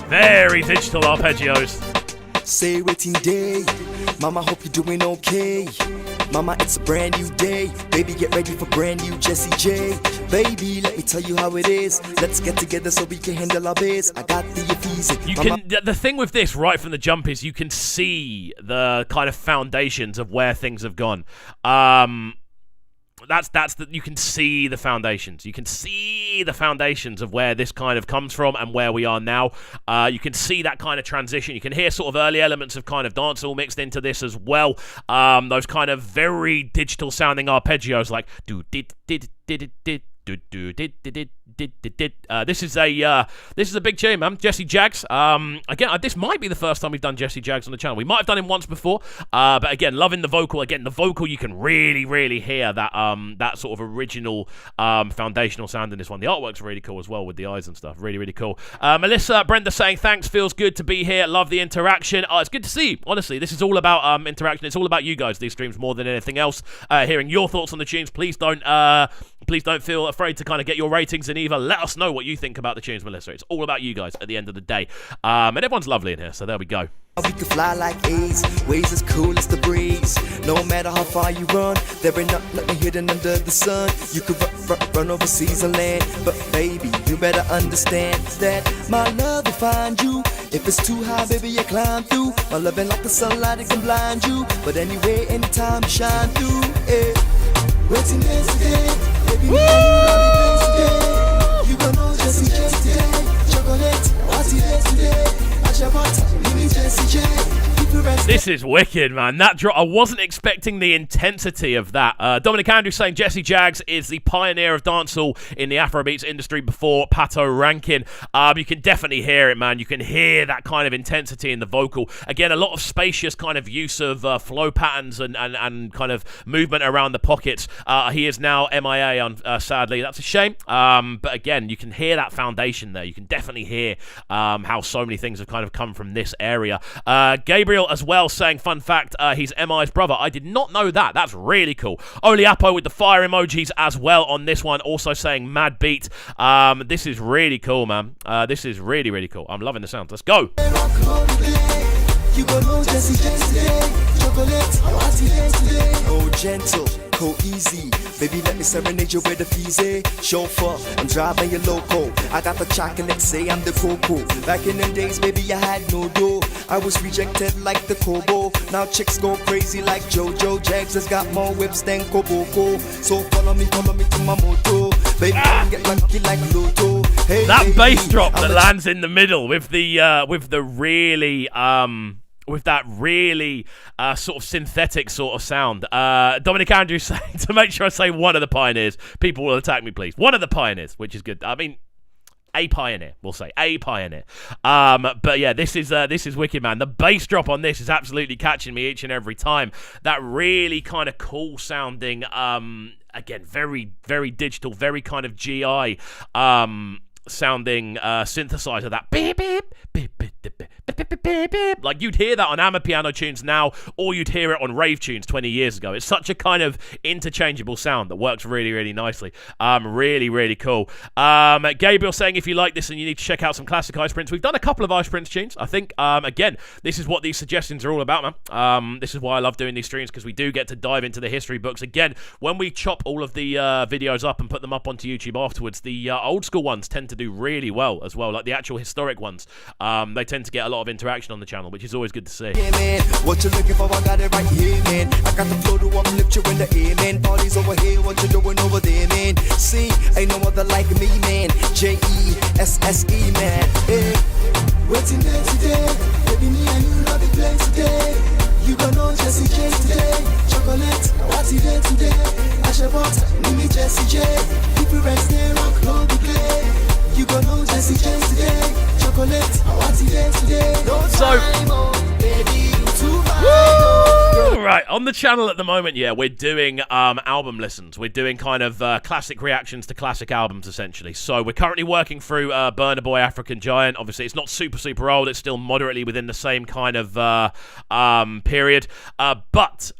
Very digital arpeggios. Say waiting day, mama, hope you're doing okay. Mama, it's a brand new day. Baby, get ready for brand new Jesse J. Baby, let me tell you how it is. Let's get together so we can handle our biz. I got the easy. You can. The thing with this right from the jump is you can see the kind of foundations of where things have gone. you can see the foundations. You can see the foundations of where this kind of comes from and where we are now. You can see that kind of transition. You can hear sort of early elements of kind of dancehall mixed into this as well. Those kind of very digital sounding arpeggios like do did did did did. This is a big tune, man. Jesse Jags. Again, this might be the first time we've done Jesse Jags on the channel. We might have done him once before, but again, loving the vocal. Again, the vocal, you can really hear that that sort of original foundational sound in this one. The artwork's really cool as well with the eyes and stuff. Really cool. Melissa Brenda saying thanks. Feels good to be here. Love the interaction. It's good to see you. Honestly, this is all about interaction. It's all about you guys. These streams more than anything else. Hearing your thoughts on the tunes. Please don't feel afraid to kind of get your ratings and either let us know what you think about the tunes, Melissa. It's all about you guys at the end of the day. And everyone's lovely in here, so there we go. We can fly like A's, waves as cool as the breeze. No matter how far you run, there ain't nothing hidden under the sun. You could run overseas and land, but baby, you better understand that my love will find you. If it's too high, baby, you climb through. My love ain't like the sunlight, it can blind you. But anyway, anytime you shine through, yeah. Waiting days today, baby, you gon' know Jesse J today. Chocolate, what's it day today? This is wicked, man. That drop, I wasn't expecting the intensity of that. Dominic Andrews saying Jesse Jags is the pioneer of dancehall in the Afrobeats industry before Pato Rankin. You can definitely hear it, man. You can hear that kind of intensity in the vocal. Again, a lot of spacious kind of use of flow patterns and kind of movement around the pockets. He is now MIA, sadly. That's a shame. But again, you can hear that foundation there. You can definitely hear how so many things have kind of come from this area. Gabriel as well saying, fun fact, he's MI's brother. I did not know that. That's really cool. Oliapo with the fire emojis as well on this one. Also saying mad beat. This is really cool, man. This is really cool. I'm loving the sounds. Let's go. You gon' know Jesse today. Chocolate, what's it day today? Oh, gentle, co-easy. Baby, let me serenade you with the fizzy. Chauffeur, I'm driving your loco. I got the chocolate, say I'm the cocoa. Back in them days, baby, I had no dough. I was rejected like the Kobo. Now chicks go crazy like JoJo. Jags has got more whips than Koboko. So follow me to my moto. Baby, get lucky like Luto. Hey, that baby, bass drop that lands in the middle with the really with that really sort of synthetic sort of sound. Dominic Andrews saying, to make sure I say one of the pioneers, people will attack me, please. One of the pioneers, which is good. I mean, a pioneer, we'll say. A pioneer. But yeah, this is wicked, man. The bass drop on this is absolutely catching me each and every time. That really kind of cool sounding, again, very, very digital, very kind of GI sounding synthesizer. That beep, beep, beep, beep, beep, beep, beep, beep. Like you'd hear that on Amapiano tunes now, or you'd hear it on rave tunes 20 years ago. It's such a kind of interchangeable sound that works really, really nicely. Really cool. Gabriel saying, if you like this and you need to check out some classic Ice Prince, we've done a couple of Ice Prince tunes. I think, again, this is what these suggestions are all about, man. This is why I love doing these streams, because we do get to dive into the history books. Again, when we chop all of the videos up and put them up onto YouTube afterwards, the old school ones tend to do really well as well, like the actual historic ones. They tend to get a lot of interaction on the channel, which is always good to see. Yeah, man, what you looking for? I got it right here, man. I got the flow to uplift you in the air, man. Parties over here, what you doing over there, man? See, ain't no other like me, man. Jesse, man. Hey, waiting there today, baby, me and you love the place today. You gon' know Jesse J today. Chocolate, what's it day today? Ashabot, me Jesse J. People right there on club play. You gon' know Jesse J today. Chocolate, what's it day today? No time, oh, baby, too fine. Right, on the channel at the moment, yeah, we're doing album listens. We're doing kind of classic reactions to classic albums, essentially. So we're currently working through Burna Boy, African Giant. Obviously, it's not super old. It's still moderately within the same kind of period. But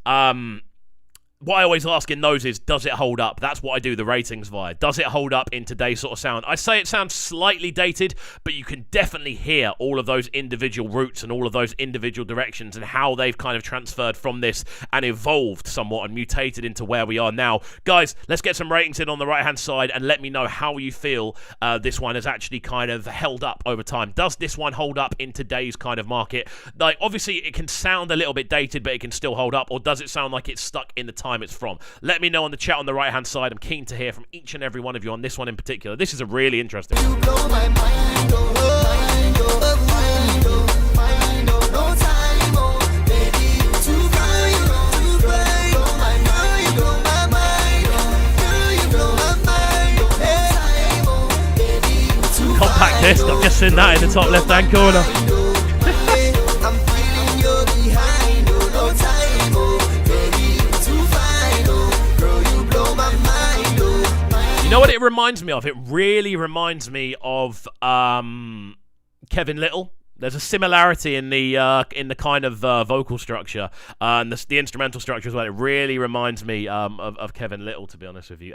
what I always ask in those is, does it hold up? That's what I do the ratings via. Does it hold up in today's sort of sound? I say it sounds slightly dated, but you can definitely hear all of those individual roots and all of those individual directions and how they've kind of transferred from this and evolved somewhat and mutated into where we are now. Guys, let's get some ratings in on the right-hand side and let me know how you feel this one has actually kind of held up over time. Does this one hold up in today's kind of market? Like, obviously, it can sound a little bit dated, but it can still hold up, or does it sound like it's stuck in the time time it's from. Let me know on the chat on the right-hand side. I'm keen to hear from each and every one of you on this one in particular. This is a really interesting one. You blow my mind, oh, mind, oh, mind, oh, mind, oh, no time, oh, baby, you too fine, too bright, blow my mind, oh, my mind, oh, girl, you blow my mind, oh, no time, oh, baby, you too Compact fine, disc, I've just seen that in the top left-hand corner. I'm feeling you're behind, oh, no time, oh, baby, you too fine, oh, girl, you blow my mind, oh. You know what it reminds me of? It really reminds me of Kevin Little. There's a similarity in the kind of vocal structure and the instrumental structure as well. It really reminds me of Kevin Little, to be honest with you.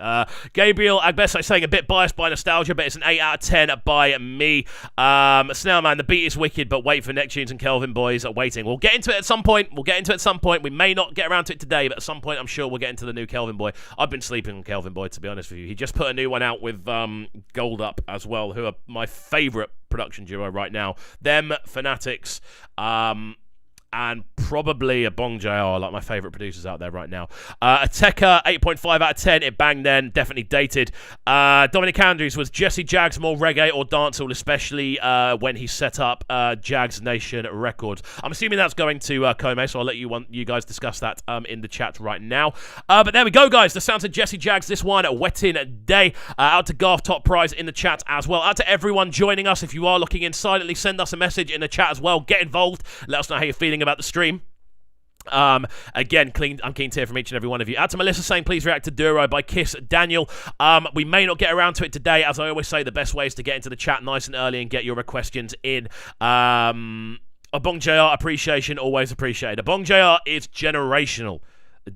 Gabriel Agbesa is saying a bit biased by nostalgia, but it's an 8 out of 10 by me. Snailman, the beat is wicked, but wait for Neptunes and Kelvin boys are waiting. We'll get into it at some point. We may not get around to it today, but at some point I'm sure we'll get into the new Kelvin boy. I've been sleeping on Kelvin boy, to be honest with you. He just put a new one out with Gold Up as well, who are my favourite production duo right now. Them, Fanatics, and probably a Bong JR, like my favourite producers out there right now. Ateka, 8.5 out of 10. It banged then, definitely dated. Dominic Andrews, was Jesse Jags more reggae or dancehall, especially when he set up Jags Nation Records? I'm assuming that's going to Kome, so I'll let you guys discuss that in the chat right now. But there we go, guys. The sounds of Jesse Jags, this one, Wetting Day. Out to Garth, top prize in the chat as well. Out to everyone joining us. If you are looking in silently, send us a message in the chat as well. Get involved. Let us know how you're feeling about the stream. Again, I'm keen to hear from each and every one of you. Out to Melissa saying, please react to Duro by Kiss Daniel. We may not get around to it today. As I always say, the best way is to get into the chat nice and early and get your questions in. A Bong JR appreciation, always appreciated. A Bong JR is generational.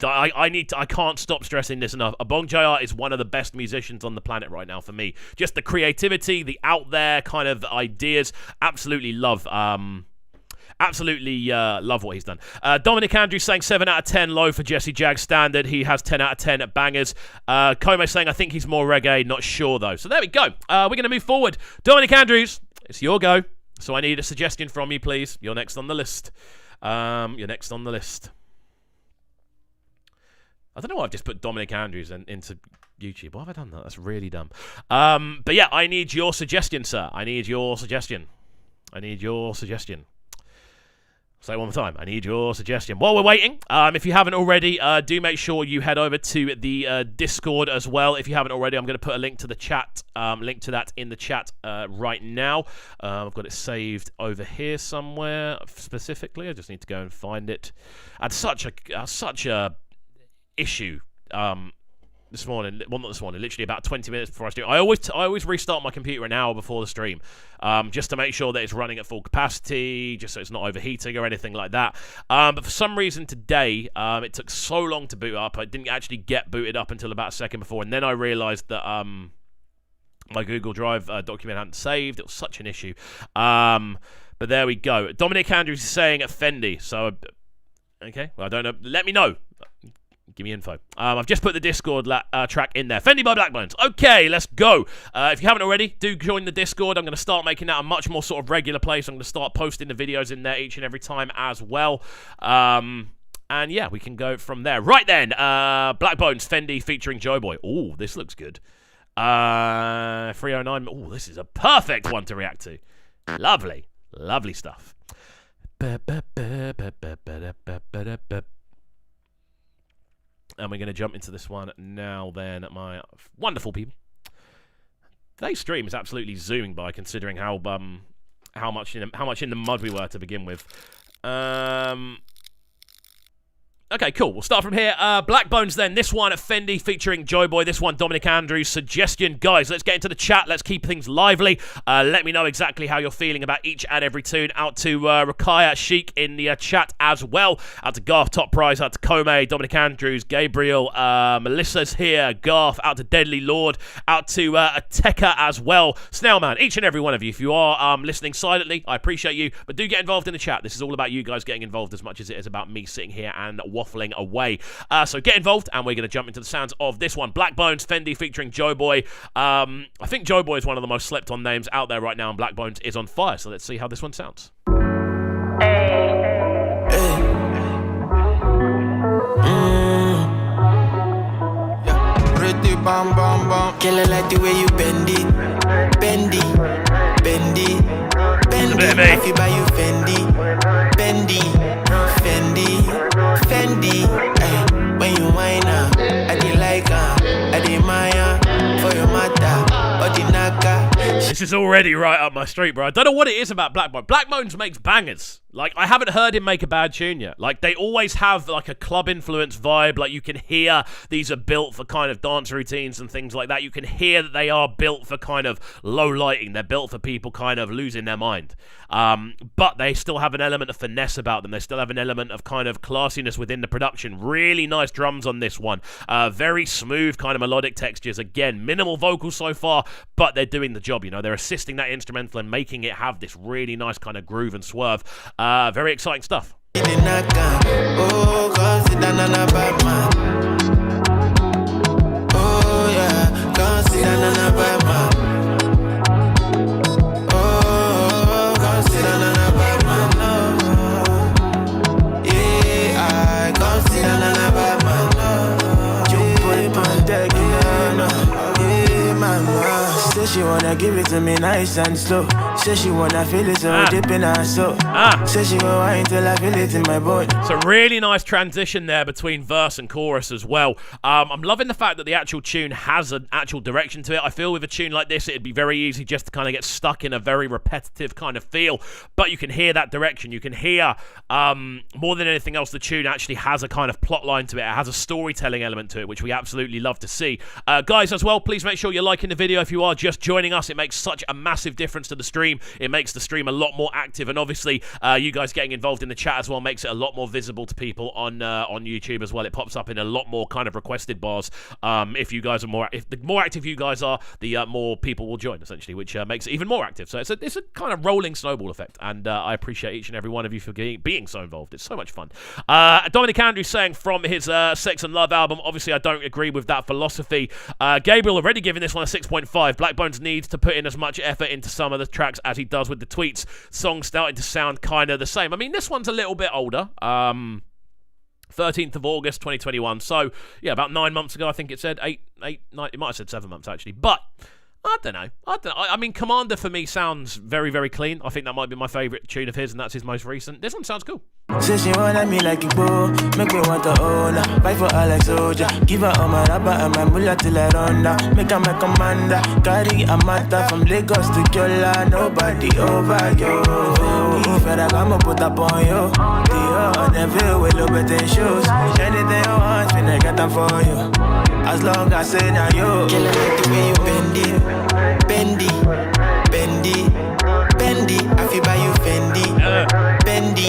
I can't stop stressing this enough. A Bong JR is one of the best musicians on the planet right now for me. Just the creativity, the out there kind of ideas. Absolutely love what he's done. Dominic Andrews saying 7 out of 10 low for Jesse Jags standard. He has 10 out of 10 at bangers. Kome saying I think he's more reggae. Not sure though. So there we go. We're going to move forward. Dominic Andrews, it's your go. So I need a suggestion from you, please. You're next on the list. I don't know why I've just put Dominic Andrews into YouTube. Why have I done that? That's really dumb. But yeah, I need your suggestion, sir. I need your suggestion. Say it one more time. I need your suggestion. While we're waiting, if you haven't already, do make sure you head over to the Discord as well. If you haven't already, I'm going to put a link to the chat, link to that in the chat right now. I've got it saved over here somewhere specifically. I just need to go and find it. I had such a issue this morning. Well, not this morning. Literally about 20 minutes before I stream. I always restart my computer an hour before the stream, just to make sure that it's running at full capacity, just so it's not overheating or anything like that. But for some reason today, it took so long to boot up. I didn't actually get booted up until about a second before, and then I realised that my Google Drive document hadn't saved. It was such an issue. But there we go. Dominic Andrews is saying at Fendi. So, okay. Well, I don't know. Let me know. Give me info. I've just put the Discord track in there. Fendi by Blackbones. Okay, let's go. If you haven't already, do join the Discord. I'm going to start making that a much more sort of regular place. I'm going to start posting the videos in there each and every time as well. And yeah, we can go from there. Right then, Blackbones, Fendi featuring Joeboy. Oh, this looks good. 309. Oh, this is a perfect one to react to. Lovely. Lovely stuff. And we're going to jump into this one now then, my wonderful people. Today's stream is absolutely zooming by, considering how much in the mud we were to begin with. Okay, cool. We'll start from here. Blackbones then. This one at Fendi featuring Joeboy. This one, Dominic Andrews. Suggestion. Guys, let's get into the chat. Let's keep things lively. Let me know exactly how you're feeling about each and every tune. Out to Rakaya Sheik in the chat as well. Out to Garth, top prize. Out to Kome, Dominic Andrews, Gabriel, Melissa's here. Garth. Out to Deadly Lord. Out to Ateka as well. Snailman, each and every one of you. If you are listening silently, I appreciate you. But do get involved in the chat. This is all about you guys getting involved as much as it is about me sitting here and waffling away. So get involved, and we're going to jump into the sounds of this one. Blackbones, Fendi featuring Joeboy. I think Joeboy is one of the most slept on names out there right now, and Blackbones is on fire. So let's see how this one sounds. bum bum bum. Girl, I like the way you bend it, bend it, bend it, bend it. I feel by you Fendi, Fendi, Fendi, Fendi. When you whine up, I dey like I dey Maya for your mata, Odinaka. This is already right up my street, bro. I don't know what it is about Blackbone. Blackbones makes bangers. Like, I haven't heard him make a bad tune yet. Like, they always have, like, a club-influenced vibe. Like, you can hear these are built for kind of dance routines and things like that. You can hear that they are built for kind of low lighting. They're built for people kind of losing their mind. But they still have an element of finesse about them. They still have an element of kind of classiness within the production. Really nice drums on this one. Very smooth kind of melodic textures. Again, minimal vocals so far, but they're doing the job, you know. They're assisting that instrumental and making it have this really nice kind of groove and swerve. Very exciting stuff. Oh, yeah, consider nana bad man. Oh, consider nana bad man. Yeah, I consider nana bad man. You put it on deck, yeah, mama. Say she wanna give it to me nice and slow. Say she wanna feel it so deep in her soul. Say she go wine till I feel it in my bone. It's a really nice transition there between verse and chorus as well. I'm loving the fact that the actual tune has an actual direction to it. I feel with a tune like this, it'd be very easy just to kind of get stuck in a very repetitive kind of feel. But you can hear that direction. You can hear, more than anything else, the tune actually has a kind of plot line to it. It has a storytelling element to it, which we absolutely love to see. Guys, as well, please make sure you're liking the video if you are just joining us. It makes such a massive difference to the stream. It makes the stream a lot more active, and obviously you guys getting involved in the chat as well makes it a lot more visible to people on YouTube as well. It pops up in a lot more kind of requested bars. If you guys are if the more active you guys are, the more people will join, essentially, which makes it even more active. So it's a kind of rolling snowball effect, and I appreciate each and every one of you for being so involved. It's so much fun. Dominic Andrews saying from his Sex and Love album, obviously I don't agree with that philosophy. Gabriel already giving this one a 6.5. Blackbones needs to put in as much effort into some of the tracks as he does with the tweets. Songs starting to sound kind of the same. I mean, this one's a little bit older. 13th of August 2021. So yeah, about 9 months ago, I think it said 8, 9. It might have said 7 months actually, but I don't know. I mean, Commander for me sounds very, very clean. I think that might be my favourite tune of his, and that's his most recent. This one sounds cool. Say she wanna me like you go, make me want to own her. Fight for her like soldier, give her all my rubber and my mullah till I run down. Make her my commander, carry a matter from Lagos to Kyola. Nobody over you. If I come put up on you, the never will over 10 shows. Anything you want, me I get them for you. As long as I say now you. Kill it like the way you bend it, bend it, bend it, bend it. I feel by you Fendi, Fendi.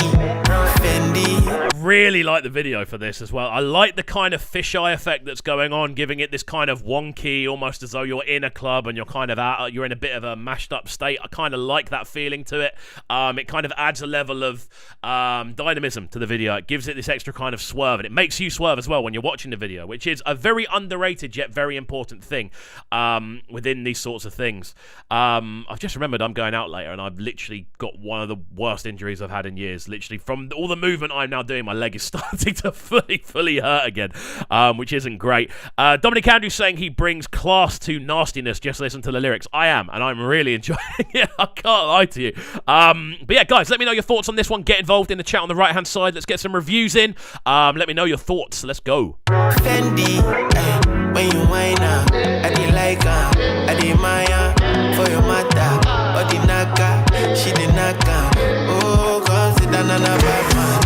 I really like the video for this as well. I like the kind of fisheye effect that's going on, giving it this kind of wonky, almost as though you're in a club and you're kind of out, you're in a bit of a mashed up state. I kind of like that feeling to it. It kind of adds a level of dynamism to the video. It gives it this extra kind of swerve, and it makes you swerve as well when you're watching the video, which is a very underrated yet very important thing within these sorts of things. I've just remembered I'm going out later, and I've literally got one of the worst injuries I've had in years. Literally, from all the movement I'm now doing, my leg is starting to fully hurt again, which isn't great. Dominic Andrews saying he brings class to nastiness. Just listen to the lyrics. I am, and I'm really enjoying it. I can't lie to you. But yeah, guys, let me know your thoughts on this one. Get involved in the chat on the right-hand side. Let's get some reviews in. Let me know your thoughts. Let's go. Fendi, when you whine up, I did like I did Maya for your mata, Odinaka, she did naka. Oh, consider nana bad man.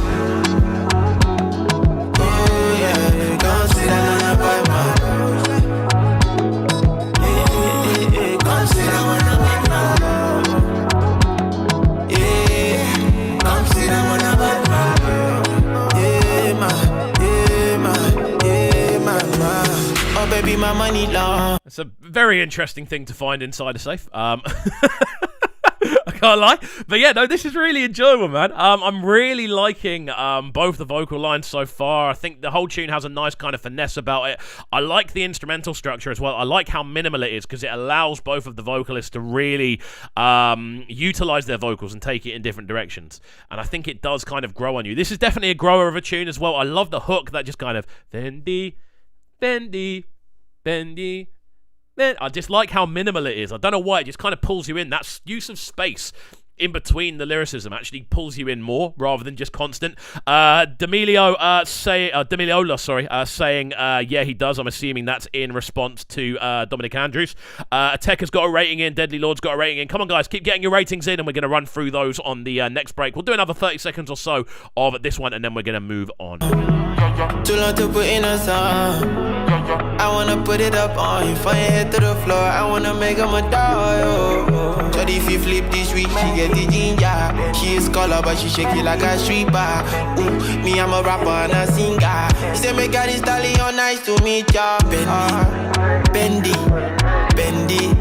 Oh yeah, consider nana bad man. Yeah, consider nana bad man. Yeah, consider nana bad man. Yeah, ma. Oh baby, my money long. It's a very interesting thing to find inside a safe. I can't lie. But yeah, no, this is really enjoyable, man. I'm really liking both the vocal lines so far. I think the whole tune has a nice kind of finesse about it. I like the instrumental structure as well. I like how minimal it is because it allows both of the vocalists to really utilize their vocals and take it in different directions. And I think it does kind of grow on you. This is definitely a grower of a tune as well. I love the hook that just kind of Fendi, Fendi, bendy. Then I just like how minimal it is. I don't know why, it just kind of pulls you in. That use of space in between the lyricism actually pulls you in more rather than just constant. D'Ameliola saying, yeah, he does. I'm assuming that's in response to Dominic Andrews. Tekka's got a rating in. Deadly Lord's got a rating in. Come on, guys, keep getting your ratings in, and we're going to run through those on the next break. We'll do another 30 seconds or so of this one, and then we're going to move on. Too long to put in a song. I wanna put it up on you, from your head to the floor. I wanna make him a dog. Jody, if you flip this week, she get the ginger. She is color, but she shake it like a street bar. Ooh, me, I'm a rapper and a singer. She say, make her this stallion, nice to meet ya. Bendy, bendy,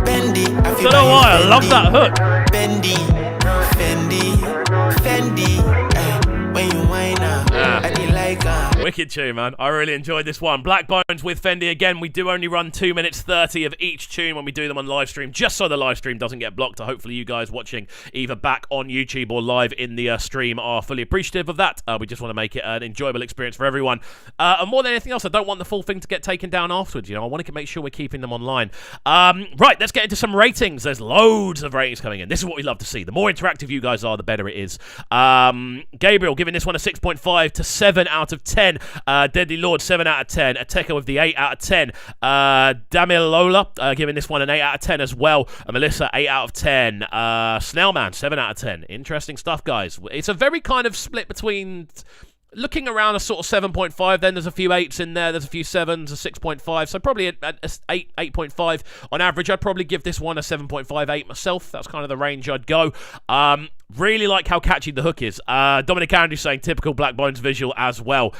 bendy. I don't know why, I love that hook. Bendy, Fendi. When you whine up, I did like Wicked tune, man. I really enjoyed this one. Black Bones with Fendi. Again, we do only run 2 minutes 30 of each tune when we do them on live stream, just so the live stream doesn't get blocked. Hopefully you guys watching either back on YouTube or live in the stream are fully appreciative of that. We just want to make it an enjoyable experience for everyone. And more than anything else, I don't want the full thing to get taken down afterwards. You know, I want to make sure we're keeping them online. Right, let's get into some ratings. There's loads of ratings coming in. This is what we love to see. The more interactive you guys are, the better it is. Gabriel giving this one a 6.5 to 7 out of 10. Deadly Lord 7 out of 10. Tekka with the 8 out of 10. D'Ameliola giving this one an 8 out of 10 as well. Melissa 8 out of 10. Snailman 7 out of 10. Interesting stuff, guys. It's a very kind of split between looking around a sort of 7.5. Then there's a few 8s in there. There's a few 7s, a 6.5. So probably an 8.5 on average. I'd probably give this one a 7.58 myself. That's kind of the range I'd go. Really like how catchy the hook is. Dominic Andrews saying typical Black Bones visual as well.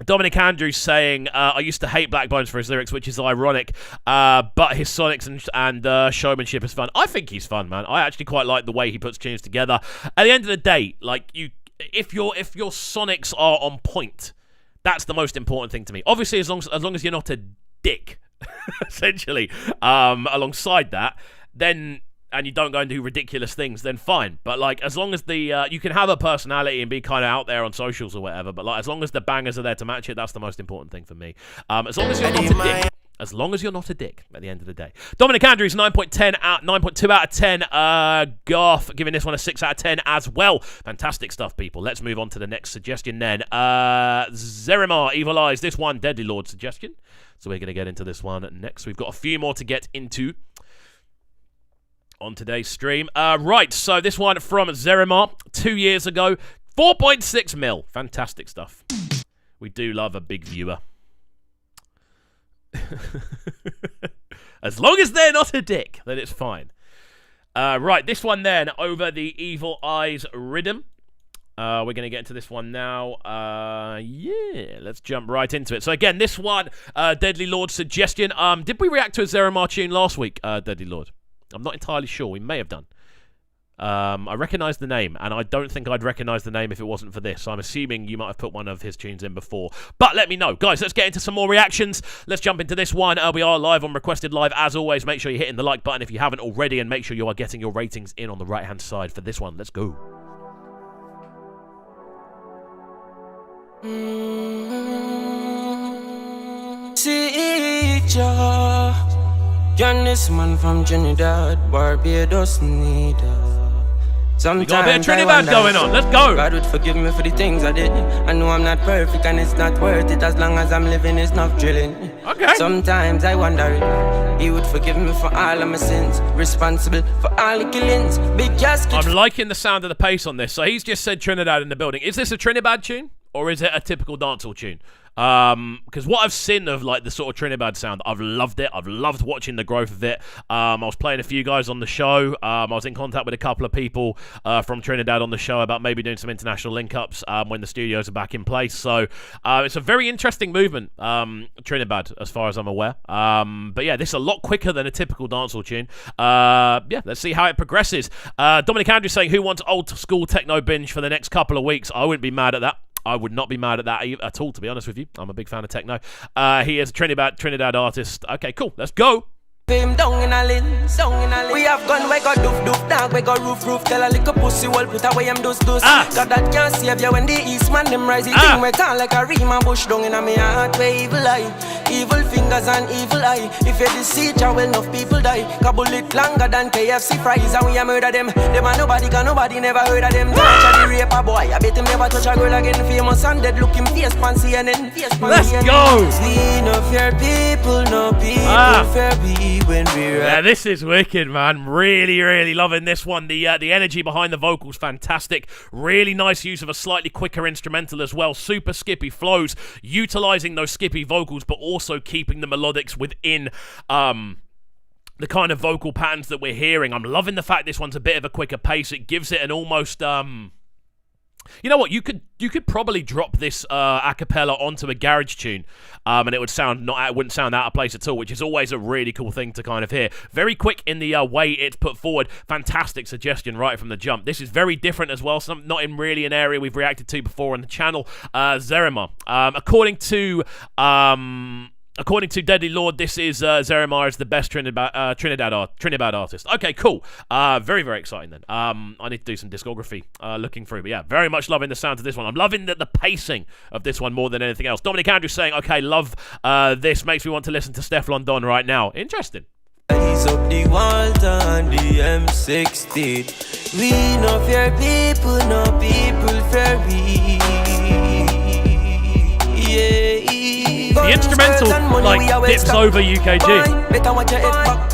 Dominic Andrews saying, I used to hate Black Bones for his lyrics, which is ironic, but his sonics and showmanship is fun. I think he's fun, man. I actually quite like the way he puts tunes together. At the end of the day, like, if your sonics are on point, that's the most important thing to me. Obviously, as long as you're not a dick, essentially, alongside that, then, and you don't go and do ridiculous things, then fine. But like, as long as you can have a personality and be kind of out there on socials or whatever, but like, as long as the bangers are there to match it, that's the most important thing for me. As long as you're not a dick. As long as you're not a dick at the end of the day. Dominic Andrews, 9.2 out of 10. Garth giving this one a 6 out of 10 as well. Fantastic stuff, people. Let's move on to the next suggestion then. Zerimar, Evil Eyes. This one, Deadly Lord suggestion. So we're going to get into this one next. We've got a few more to get into on today's stream. Right, so this one from Zerimar 2 years ago. 4.6 mil. Fantastic stuff. We do love a big viewer. As long as they're not a dick, then it's fine. Right, this one then, over the Evil Eyes rhythm. We're going to get into this one now. Yeah, let's jump right into it. So again, this one, Deadly Lord suggestion. Did we react to a Zerimar tune last week, Deadly Lord? I'm not entirely sure. We may have done. I recognise the name, and I don't think I'd recognise the name if it wasn't for this. So I'm assuming you might have put one of his tunes in before. But let me know. Guys, let's get into some more reactions. Let's jump into this one. We are live on Requested Live. As always, make sure you're hitting the like button if you haven't already, and make sure you are getting your ratings in on the right-hand side for this one. Let's go. See ya. Can this man from Trinidad, Barbados need We got a bit of Trinidad going on. Let's go. God would forgive me for the things I did. I know I'm not perfect and it's not worth it. As long as I'm living, it's not drilling. Okay. Sometimes I wonder if He would forgive me for all of my sins, responsible for all the killings. Big casket. I'm liking the sound of the pace on this. So he's just said Trinidad in the building. Is this a Trinidad tune? Or is it a typical dancehall tune? Because what I've seen of like the sort of Trinidad sound, I've loved it. I've loved watching the growth of it. I was playing a few guys on the show. I was in contact with a couple of people from Trinidad on the show about maybe doing some international link-ups when the studios are back in place. So it's a very interesting movement, Trinidad, as far as I'm aware. But yeah, this is a lot quicker than a typical dancehall tune. Yeah, let's see how it progresses. Dominic Andrews saying, who wants old school techno binge for the next couple of weeks? I wouldn't be mad at that. I would not be mad at that at all, to be honest with you. I'm a big fan of techno. He is a Trinidad artist. Okay, cool. Let's go. Him down in a lens, We have gun, we got doof, dog, we got roof. Tell a little pussy, well, put away him dust. God that can't save you when the East man them rise. He think we tall like a ream and bush down in a me heart where evil eye. Evil fingers and evil eye. If you deceive, well, enough people die. Bullet longer than KFC fries, and we a murder them. Them a nobody, cause nobody never heard of them. Torture the raper boy, I bet him never touch a girl again. Famous and dead, looking face pan CNN. Let's go! We no fear people, no people fear we when we rap. Yeah, this is wicked, man. Really loving this one. The energy behind the vocals, fantastic. Really nice use of a slightly quicker instrumental as well. Super skippy flows, utilizing those skippy vocals, but also keeping the melodics within the kind of vocal patterns that we're hearing. I'm loving the fact this one's a bit of a quicker pace. It gives it an almost you know what? You could probably drop this a cappella onto a garage tune, and it wouldn't sound out of place at all, which is always a really cool thing to kind of hear. Very quick in the way it's put forward. Fantastic suggestion right from the jump. This is very different as well. Not in really an area we've reacted to before on the channel. Zerima. According to Deadly Lord, this is Zerima is the best Trinidad artist. Okay, cool. Very exciting then. I need to do some discography looking through, but yeah, very much loving the sound of this one. I'm loving the pacing of this one more than anything else. Dominic Andrews saying, okay, love this. Makes me want to listen to Steph London right now. Interesting. He's up the Walter and the M60. We no fear people, no people fear we. Yeah. The instrumental like dips over UKG. Better watch your head back.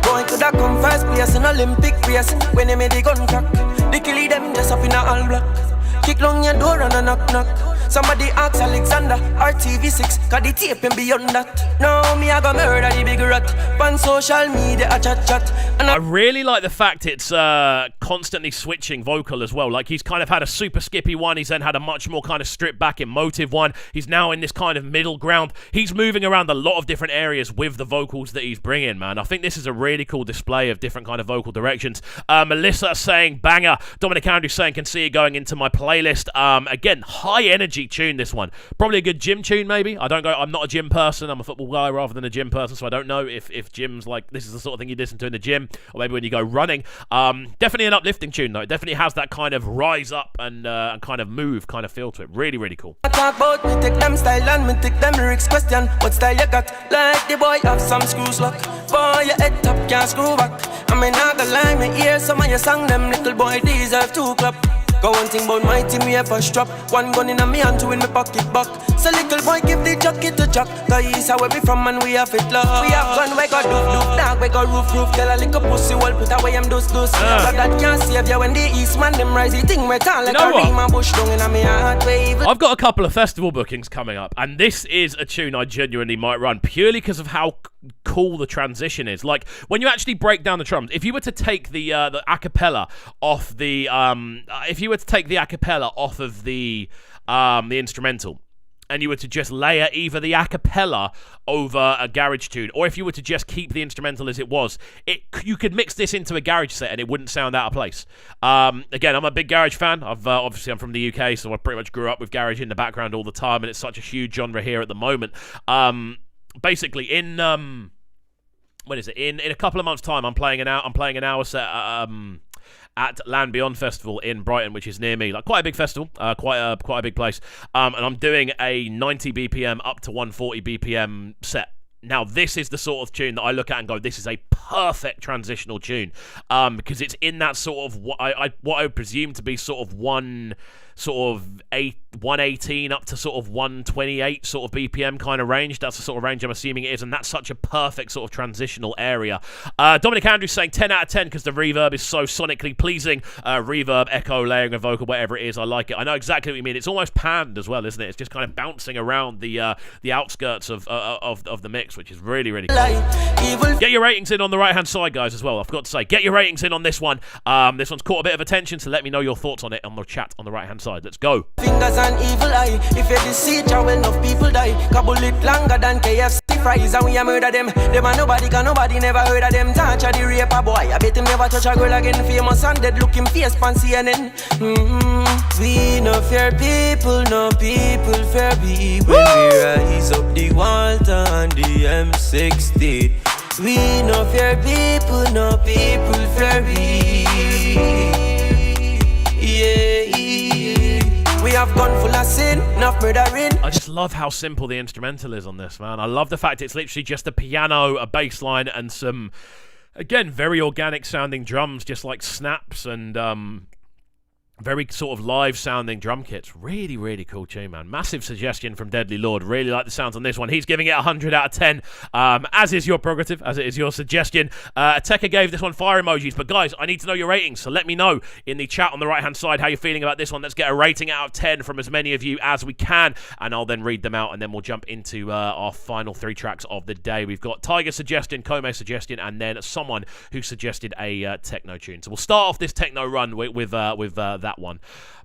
Boy coulda come first place in Olympic race. When they made the gun crack, they kill them just up in a all black. Kick long your door and a knock. Somebody ask Alexander, RTV6, cause the tape and beyond that. No, me I go murder the big rat. On social media, a chat. And I really like the fact it's constantly switching vocal as well. Like, he's kind of had a super skippy one. He's then had a much more kind of stripped back emotive one. He's now in this kind of middle ground. He's moving around a lot of different areas with the vocals that he's bringing, man. I think this is a really cool display of different kind of vocal directions. Melissa saying banger. Dominic Andrews saying can see it going into my playlist. Again, high energy tune, this one. Probably a good gym tune, maybe. I'm not a gym person. I'm a football guy rather than a gym person, so I don't know if gyms, like, this is the sort of thing you listen to in the gym, or maybe when you go running. Definitely an uplifting tune, though. It definitely has that kind of rise up and kind of move kind of feel to it. Really cool. I talk about me take them style and me take them lyrics question. What style you got? Like the boy have some screws lock. Boy, your head top can't screw back. I mean, not gonna lie, me hear some of your song, them little boy deserve 2 clap. Go one thing about my team, we have a strap. One gun in a me and 2 in my pocket back. So little boy give the jacket to Jack. Cause he's where we from and we have it love. We have gun, we got doof, dog, we got roof. Tell a little pussy, well, put away him dust. But that can't save you when the East man them rise. He think we tall like a ream and bush down in a me heart wave. I've got a couple of festival bookings coming up, and this is a tune I genuinely might run, purely because of how cool the transition is. Like, when you actually break down the drums, if you were to take the acapella off the the instrumental, and you were to just layer either the acapella over a garage tune, or if you were to just keep the instrumental as it was, you could mix this into a garage set and it wouldn't sound out of place. Again, I'm a big garage fan. Obviously I'm from the UK, so I pretty much grew up with garage in the background all the time, and it's such a huge genre here at the moment. Basically, in when is it? In a couple of months' time, I'm playing an hour set at Land Beyond Festival in Brighton, which is near me. Like, quite a big festival, quite a big place. And I'm doing a 90 BPM up to 140 BPM set. Now, this is the sort of tune that I look at and go, this is a perfect transitional tune, because it's in that sort of what I would presume to be sort of 118 up to sort of 128 sort of BPM kind of range. That's the sort of range I'm assuming it is, and that's such a perfect sort of transitional area. Dominic Andrews saying 10 out of 10 because the reverb is so sonically pleasing. Reverb, echo, layering a vocal, whatever it is, I like it. I know exactly what you mean. It's almost panned as well, isn't it? It's just kind of bouncing around the outskirts of the mix, which is really cool. Get your ratings in on the right hand side, guys, as well. I forgot to say, get your ratings in on this one. This one's caught a bit of attention, so let me know your thoughts on it on the chat on the right hand side. Let's go. Fingers and evil eye. If you deceive, well, enough people die. Bullet longer than KFC fries, and we a murder them. Them a nobody, cause nobody never heard of them. Torture the raper boy, I bet him never touch a girl again. Famous and dead, looking face pan CNN. We no fear people, no people fear we. When we rise up the Walter and the M60, We no fear people, no people fear we. Yeah, we have gone full of sin, enough murdering. I just love how simple the instrumental is on this, man. I love the fact it's literally just a piano, a bass line, and some, again, very organic sounding drums, just like snaps and very sort of live sounding drum kits. Really, really cool tune, man. Massive suggestion from Deadly Lord. Really like the sounds on this one. He's giving it 100 out of 10, as is your prerogative, as it is your suggestion. Tekka gave this one fire emojis, but guys, I need to know your ratings, so let me know in the chat on the right hand side how you're feeling about this one. Let's get a rating out of 10 from as many of you as we can, and I'll then read them out, and then we'll jump into our final 3 tracks of the day. We've got Tiger suggestion, Kome suggestion, and then someone who suggested a techno tune. So we'll start off this techno run with that one.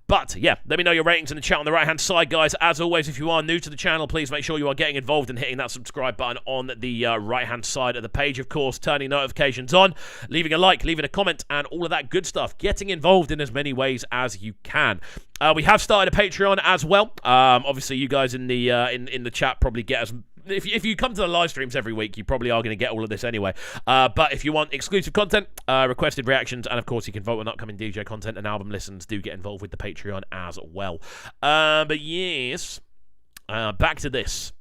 But yeah, let me know your ratings in the chat on the right hand side, guys. As always, if you are new to the channel, please make sure you are getting involved and hitting that subscribe button on the right hand side of the page. Of course, turning notifications on, leaving a like, leaving a comment, and all of that good stuff. Getting involved in as many ways as you can. We have started a Patreon as well. Obviously, you guys in the chat probably get us. If you come to the live streams every week, you probably are going to get all of this anyway. But if you want exclusive content, requested reactions, and of course you can vote on upcoming DJ content and album listens, do get involved with the Patreon as well. But yes, back to this.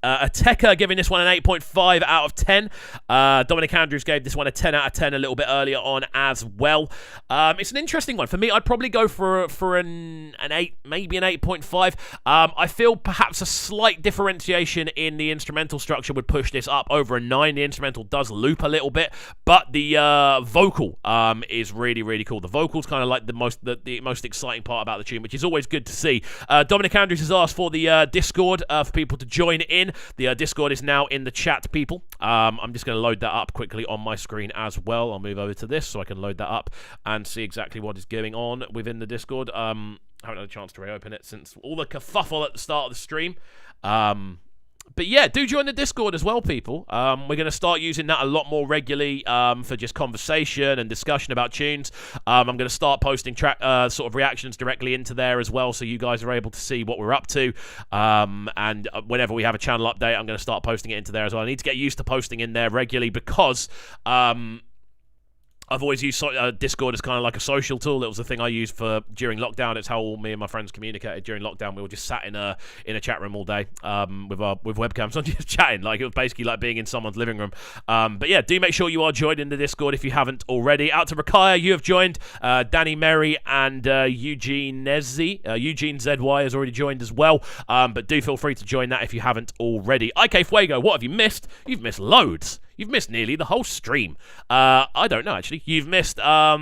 Tekka giving this one an 8.5 out of 10. Dominic Andrews gave this one a 10 out of 10 a little bit earlier on as well. It's an interesting one. For me, I'd probably go for an 8, maybe an 8.5. I feel perhaps a slight differentiation in the instrumental structure would push this up over a 9. The instrumental does loop a little bit, but the vocal is really, really cool. The vocal's kind of like the most exciting part about the tune, which is always good to see. Dominic Andrews has asked for the Discord for people to join in. The Discord is now in the chat, people. I'm just going to load that up quickly on my screen as well. I'll move over to this so I can load that up and see exactly what is going on within the Discord. I haven't had a chance to reopen it since all the kerfuffle at the start of the stream. But yeah, do join the Discord as well, people. We're going to start using that a lot more regularly for just conversation and discussion about tunes. I'm going to start posting sort of reactions directly into there as well, so you guys are able to see what we're up to. And whenever we have a channel update, I'm going to start posting it into there as well. I need to get used to posting in there regularly because I've always used Discord as kind of like a social tool. It was the thing I used for during lockdown. It's how all me and my friends communicated during lockdown. We all just sat in a chat room all day with webcams on, just chatting. Like, it was basically like being in someone's living room. But yeah, do make sure you are joined in the Discord if you haven't already. Out to Rakaya, you have joined. Danny Merry and Eugene Nezzi. Eugene ZY has already joined as well. But do feel free to join that if you haven't already. IK Fuego, what have you missed? You've missed loads. You've missed nearly the whole stream. I don't know, actually. You've missed, I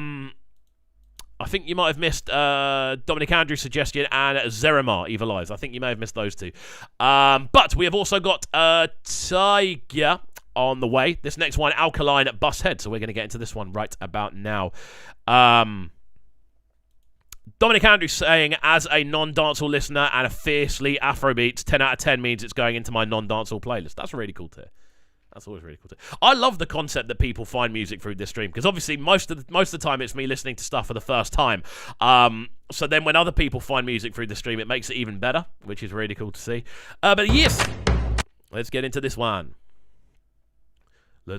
think you might have missed Dominic Andrews' suggestion and Zerimar, Evil Eyes. I think you may have missed those two. But we have also got Tiger on the way. This next one, Alkaline at Bushead. So we're going to get into this one right about now. Dominic Andrews saying, as a non-dancehall listener and a fiercely Afrobeats, 10 out of 10 means it's going into my non-dancehall playlist. That's really cool to hear. That's always really cool too. I love the concept that people find music through this stream, because obviously most of the time it's me listening to stuff for the first time. So then when other people find music through the stream, it makes it even better, which is really cool to see. But yes, let's get into this one. DJ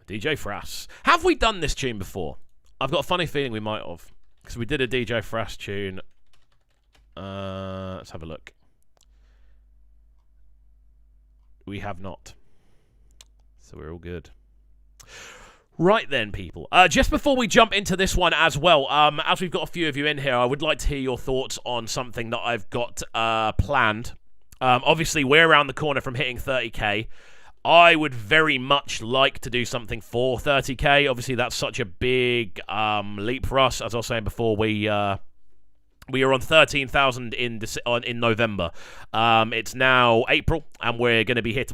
Frass. Have we done this tune before? I've got a funny feeling we might have, because we did a DJ Frass tune. Let's have a look. We have not. So we're all good. Right then, people. Just before we jump into this one as well, as we've got a few of you in here, I would like to hear your thoughts on something that I've got planned. Obviously, we're around the corner from hitting 30k. I would very much like to do something for 30k. Obviously, that's such a big leap for us. As I was saying before, we are on 13,000 in November. It's now April, and we're going to be hit.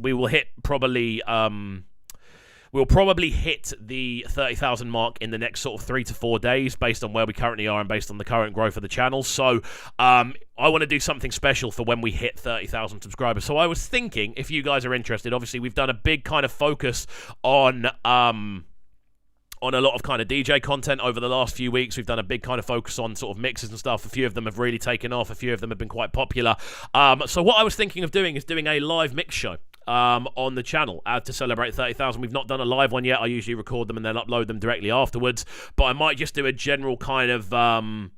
We'll probably hit the 30,000 mark in the next sort of 3 to 4 days, based on where we currently are and based on the current growth of the channel. So I want to do something special for when we hit 30,000 subscribers. So I was thinking, if you guys are interested, obviously we've done a big kind of focus on on a lot of kind of DJ content over the last few weeks. We've done a big kind of focus on sort of mixes and stuff. A few of them have really taken off. A few of them have been quite popular. So what I was thinking of doing is doing a live mix show on the channel to celebrate 30,000. We've not done a live one yet. I usually record them and then upload them directly afterwards. But I might just do a general kind of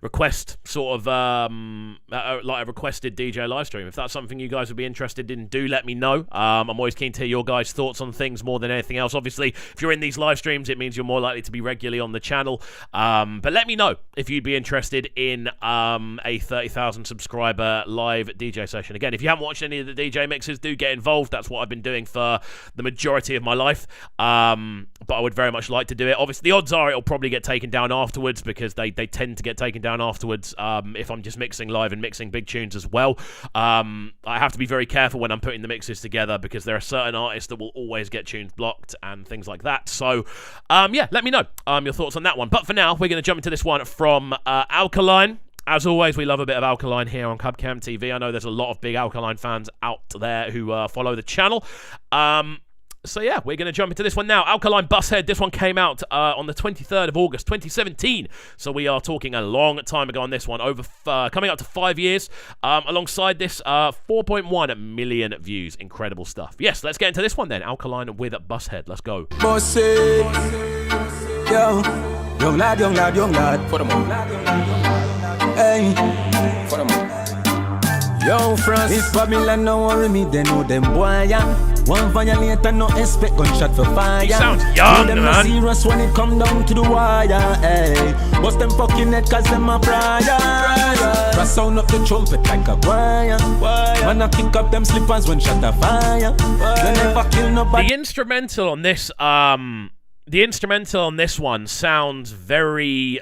request sort of like a requested DJ live stream. If that's something you guys would be interested in, do let me know. I'm always keen to hear your guys' thoughts on things more than anything else. Obviously, if you're in these live streams, it means you're more likely to be regularly on the channel. But let me know if you'd be interested in a 30,000 subscriber live DJ session. Again, if you haven't watched any of the DJ mixes, do get involved. That's what I've been doing for the majority of my life. But I would very much like to do it. Obviously, the odds are it'll probably get taken down afterwards because they tend to get taken down afterwards if I'm just mixing live and mixing big tunes as well. I have to be very careful when I'm putting the mixes together because there are certain artists that will always get tunes blocked and things like that. So, yeah, let me know your thoughts on that one. But for now, we're going to jump into this one from Alkaline. As always, we love a bit of Alkaline here on Cubcamtv. I know there's a lot of big Alkaline fans out there who follow the channel. So yeah, we're going to jump into this one now. Alkaline Bushead. This one came out on the 23rd of August, 2017. So we are talking a long time ago on this one. Coming up to 5 years. Alongside this, 4.1 million views. Incredible stuff. Yes, let's get into this one then. Alkaline with Bushead. Let's go. Bossy, yo, young lad, young lad, young lad. For the moment. Hey, for the moment. Yo, France, if Babylon no worry me, they know them boy, yeah. One violator, no expect gunshot for fire. He sounds young, them man. Serious when it come down to the wire, hey. Bust them fucking head cause them a prior. Press sound up the trumpet like a choir. Man, I kick up them slippers when shot a fire. They never kill nobody. The instrumental on this one sounds very...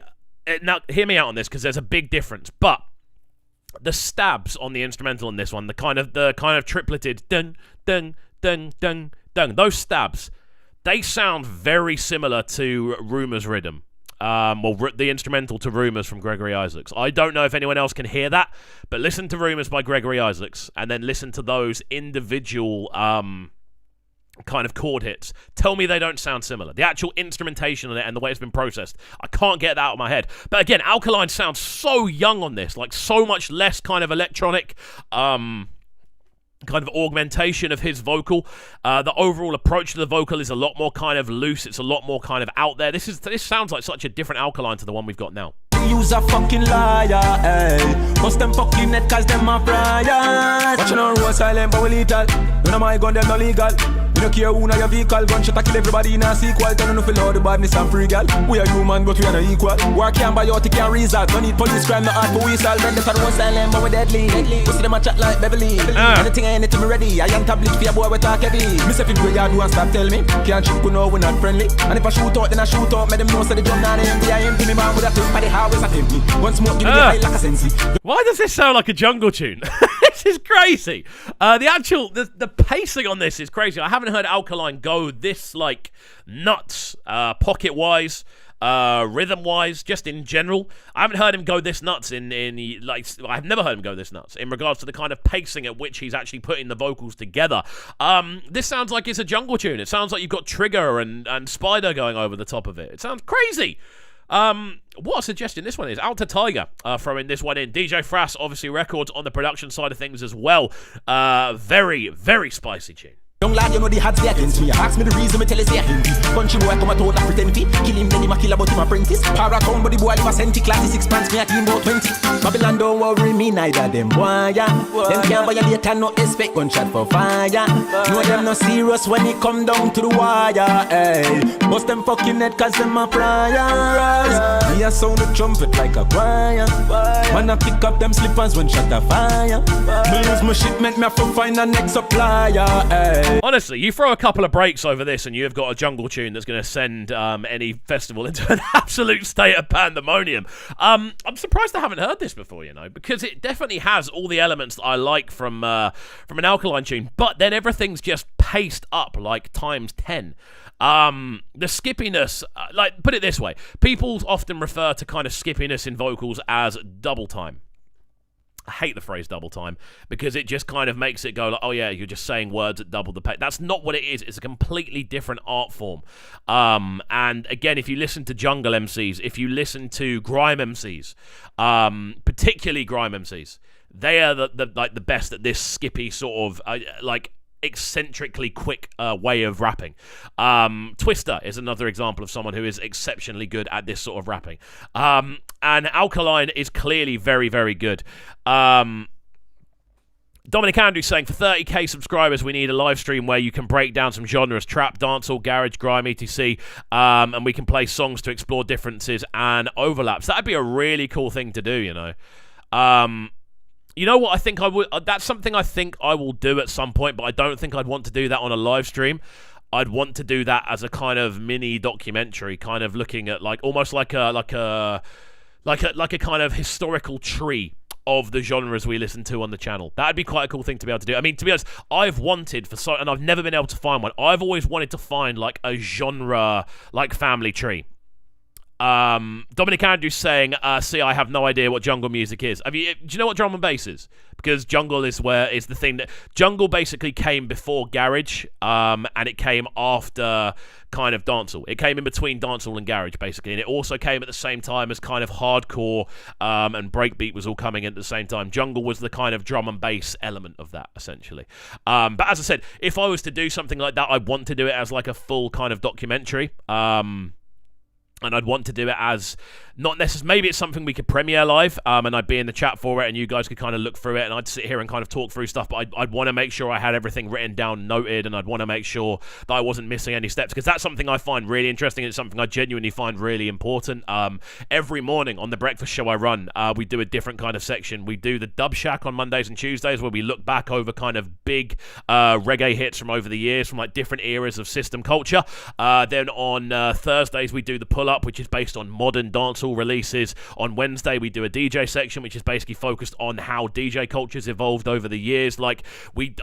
Now, hear me out on this because there's a big difference, but the stabs on the instrumental on this one, the kind of tripleted dun dun dun dun dun, those stabs, they sound very similar to Rumour's rhythm. The instrumental to Rumours from Gregory Isaacs. I don't know if anyone else can hear that, but listen to Rumours by Gregory Isaacs and then listen to those individual kind of chord hits. Tell me they don't sound similar. The actual instrumentation on it and the way it's been processed, I can't get that out of my head. But again, Alkaline sounds so young on this, like so much less kind of electronic kind of augmentation of his vocal. The overall approach to the vocal is a lot more kind of loose. It's a lot more kind of out there. This sounds like such a different Alkaline to the one we've got now. Use a fucking liar, eh? Bust them fucking net cause them a friars. Watching on road silent but we lethal. None of my gun them no legal. We don't care who na your vehicle. Gunshot a kill everybody in a sequel. Tell no feel all the badness and free gal. We are human but we are not equal. War can't buy out, it can't result. Don't need police crime, no art for whistle. Vendetta on road silent but we deadly. We see them a chat like Beverly. Anything me ready. I am tablet for your boy we talk heavy. Me say if you yard do and stop tell me. Can't shoot no we not friendly. And if I shoot out then I shoot out. Make them know say the gun down empty. I empty me man with a thing for the house. Why does this sound like a jungle tune? This is crazy. The pacing on this is crazy. I haven't heard Alkaline go this like nuts, pocket wise, rhythm wise, just in general. I haven't heard him go this nuts I've never heard him go this nuts in regards to the kind of pacing at which he's actually putting the vocals together. This sounds like it's a jungle tune. It sounds like you've got Trigger and Spider going over the top of it. It sounds crazy. What a suggestion this one is. Out to Tiger throwing this one in. DJ Frass, obviously records on the production side of things as well. Very, very spicy tune. Young lad, you know the odds they against me. Ask me the reason, me tell you say I envy. Country boy come a told like pretend fi. Kill him, then him a kill about him apprentice. Paratown, but the boy live a centi. Classy 6 pants, me a team about 20. Babylon don't worry me, neither them boy, yeah. Them can't violate and no expect gunshot for fire. No, them no serious when it come down to the wire, hey. Bust them fucking head cause them a priors. Me a sound the trumpet like a choir. Man a pick up them slippers when shot a fire. Me lose my shipment, me have to find a next supplier, hey. Honestly, you throw a couple of breaks over this and you've got a jungle tune that's going to send any festival into an absolute state of pandemonium. I'm surprised I haven't heard this before, because it definitely has all the elements that I like from an Alkaline tune, but then everything's just paced up like times 10. The skippiness, put it this way, people often refer to kind of skippiness in vocals as double time. I hate the phrase double time because it just kind of makes it go like, oh yeah, you're just saying words at double the pace. That's not what it is. It's a completely different art form. And again, if you listen to jungle MCs, if you listen to grime MCs, particularly grime MCs, they are the best at this skippy sort of like eccentrically quick way of rapping. Twister is another example of someone who is exceptionally good at this sort of rapping. And Alkaline is clearly very, very good. Dominic Andrews saying, for 30k subscribers, we need a live stream where you can break down some genres, trap, dancehall, garage, grime, etc. And we can play songs to explore differences and overlaps. That'd be a really cool thing to do, you know. You know what? I think I would. That's something I think I will do at some point, but I don't think I'd want to do that on a live stream. I'd want to do that as a kind of mini documentary, kind of looking at like almost like a kind of historical tree of the genres we listen to on the channel. That'd be quite a cool thing to be able to do. I mean, to be honest, I've wanted and I've never been able to find one. I've always wanted to find like a genre like family tree. Dominic Andrews saying, see, I have no idea what jungle music is. Do you know what drum and bass is? Because jungle is the thing that jungle basically came before garage, and it came after kind of dancehall. It came in between dancehall and garage, basically, and it also came at the same time as kind of hardcore, and breakbeat was all coming in at the same time. Jungle was the kind of drum and bass element of that, essentially. But as I said, if I was to do something like that, I'd want to do it as like a full kind of documentary. And I'd want to do it as not necessarily, maybe it's something we could premiere live, and I'd be in the chat for it, and you guys could kind of look through it, and I'd sit here and kind of talk through stuff, but I'd want to make sure I had everything written down, noted, and I'd want to make sure that I wasn't missing any steps, because that's something I find really interesting, and it's something I genuinely find really important. Every morning on the breakfast show I run, we do a different kind of section. We do the Dub Shack on Mondays and Tuesdays, where we look back over kind of big reggae hits from over the years, from like different eras of system culture. Then on Thursdays, we do the Pull Up, which is based on modern dancehall releases. On Wednesday, we do a DJ section, which is basically focused on how DJ culture's evolved over the years. Like,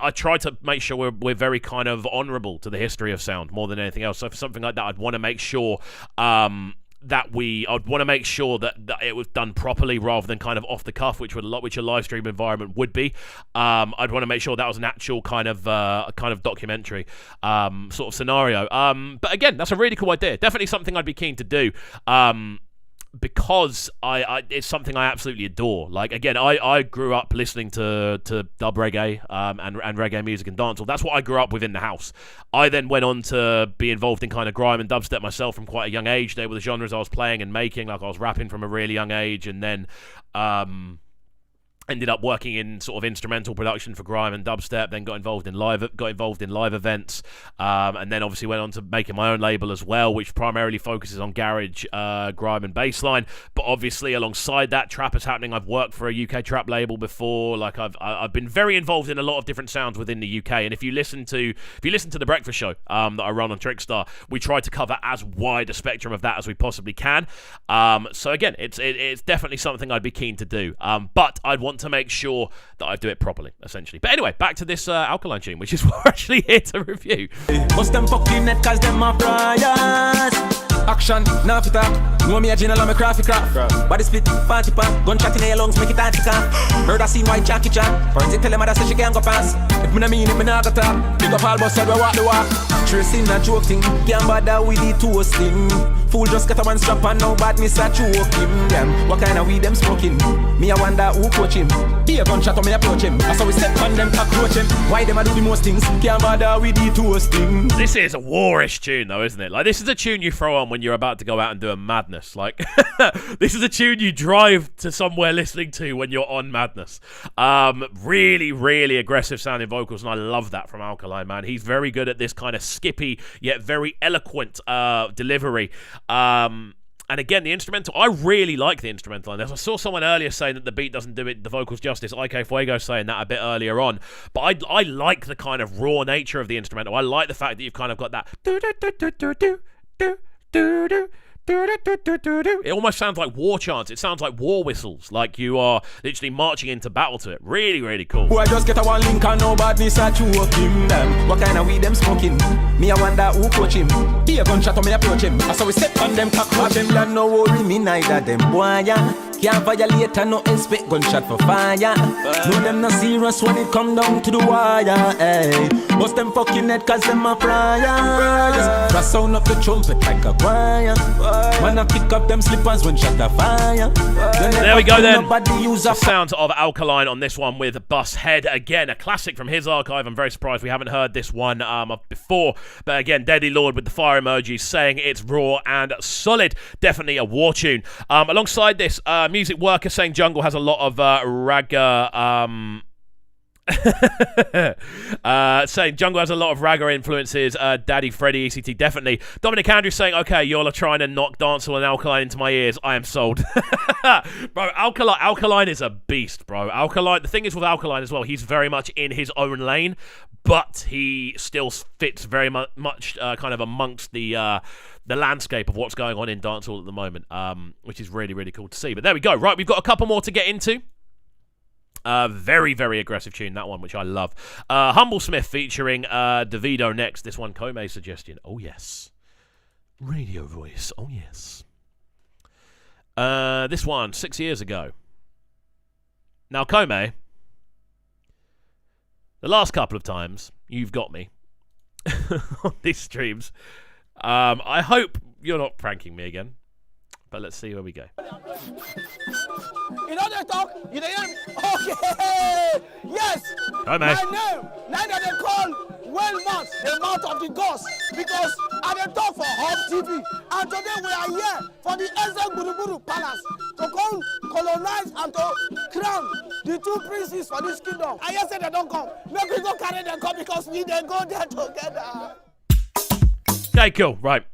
I try to make sure we're very kind of honourable to the history of sound more than anything else. So for something like that, I'd want to make sure I'd want to make sure that it was done properly rather than kind of off the cuff, which a live stream environment would be. I'd want to make sure that was an actual kind of documentary sort of scenario. But again, that's a really cool idea. Definitely something I'd be keen to do. Because it's something I absolutely adore. Like, again, I grew up listening to dub reggae and reggae music and dancehall. That's what I grew up with in the house. I then went on to be involved in kind of grime and dubstep myself from quite a young age. They were the genres I was playing and making. Like, I was rapping from a really young age, and then ended up working in sort of instrumental production for grime and dubstep, then got involved in live events, and then obviously went on to making my own label as well, which primarily focuses on garage, grime and bassline. But obviously alongside that, trap is happening. I've worked for a UK trap label before. Like, I've been very involved in a lot of different sounds within the UK. And if you listen to the breakfast show that I run on Trickstar, we try to cover as wide a spectrum of that as we possibly can. So again, it's definitely something I'd be keen to do. But I'd want to make sure that I do it properly, essentially. But anyway, back to this Alkaline tune, which is what we're actually here to review. Bust them fucking net cause them are briars. Action, now to talk. Know me a general, I'm a crafty craft. Body split, party pack. Gun chat in your lungs, make it anti-cap. Heard I seen white Jackie Chan. Forensic tell them that say she can't go past. If me no mean it, me not go talk. Big up all boss said we walk the walk. Tracing a joke thing. Can't bother with the toasting. Fool just get a one strap and now badness a choke him. Damn, what kind of weed them smoking? Me I wonder who coach him. Be a gunshot or me approach him. That's how we step on them cockroach him. Why them a do the most things? Can't bother with the toasting. This is a warish tune though, isn't it? Like, this is a tune you throw on when you're about to go out and do a madness. Like, this is a tune you drive to somewhere listening to when you're on madness. Really, really aggressive sounding vocals, and I love that from Alkaline, man. He's very good at this kind of skippy yet very eloquent delivery. And again, the instrumental, I really like the instrumental on this. I saw someone earlier saying that the beat doesn't do it the vocals justice. IK Fuego saying that a bit earlier on. But I like the kind of raw nature of the instrumental. I like the fact that you've kind of got that it almost sounds like war chants. It sounds like war whistles, like you are literally marching into battle to it. Really, really cool. Who I just get a one link and no badness a choke him. Them, what kind of weed them smoking? Me I wonder who coach him. Be a gunshot or me approach him. That's how we step on them cockroach him. Them no worry me neither them boy. Can't violate and no expect gunshot for fire. No, them not serious when it come down to the wire. Hey, bust them fucking head cause them a prior. Press sound up the trumpet like a choir. When I pick up them slippers when shut the fire. There we go then. The sounds of Alkaline on this one with Bus Head. Again, a classic from his archive. I'm very surprised we haven't heard this one before. But again, Deadly Lord with the fire emojis saying it's raw and solid. Definitely a war tune. Alongside this, Music Worker saying Jungle has a lot of ragga. Saying Jungle has a lot of ragga influences. Daddy Freddy ECT definitely. Dominic Andrews saying, okay, y'all are trying to knock Dancehall and Alkaline into my ears. I am sold. Bro, Alkaline is a beast, bro. Alkaline. The thing is with Alkaline as well, he's very much in his own lane, but he still fits very much kind of amongst the landscape of what's going on in dancehall at the moment, which is really, really cool to see. But there we go. Right, we've got a couple more to get into. Very, very aggressive tune, that one, which I love. Humble Smith featuring Davido next. This one, Kome's suggestion. Oh, yes. Radio voice. Oh, yes. This one, 6 years ago. Now, Kome, the last couple of times you've got me on these streams, I hope you're not pranking me again. But let's see where we go. You know they talk? You know hear me? Okay! Yes! Hi, my name! Now that they call Wellmouth, the mouth of the ghost, because I dey talk for Hub TV. And today we are here for the Eze Buruburu Palace to come colonize and to crown the two princes for this kingdom. I just said they don't come. Make we go carry them come because we then go there together. Okay, cool. Right.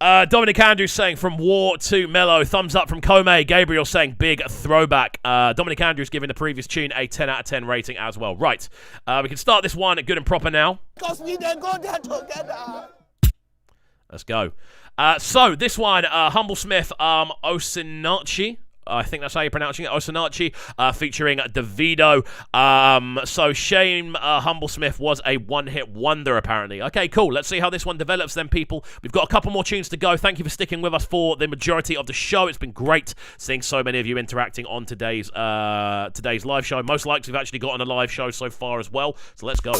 Dominic Andrews saying from war to mellow. Thumbs up from Kome. Gabriel saying big throwback. Dominic Andrews giving the previous tune a 10 out of 10 rating as well. Right. We can start this one good and proper now. Because we then go there together. Let's go. So this one, Humble Smith, Osinachi. I think that's how you're pronouncing it. Osinachi, featuring Davido. So shame Humble Smith was a one-hit wonder, apparently. Okay, cool. Let's see how this one develops then, people. We've got a couple more tunes to go. Thank you for sticking with us for the majority of the show. It's been great seeing so many of you interacting on today's live show. Most likely we've actually gotten a live show so far as well. So let's go.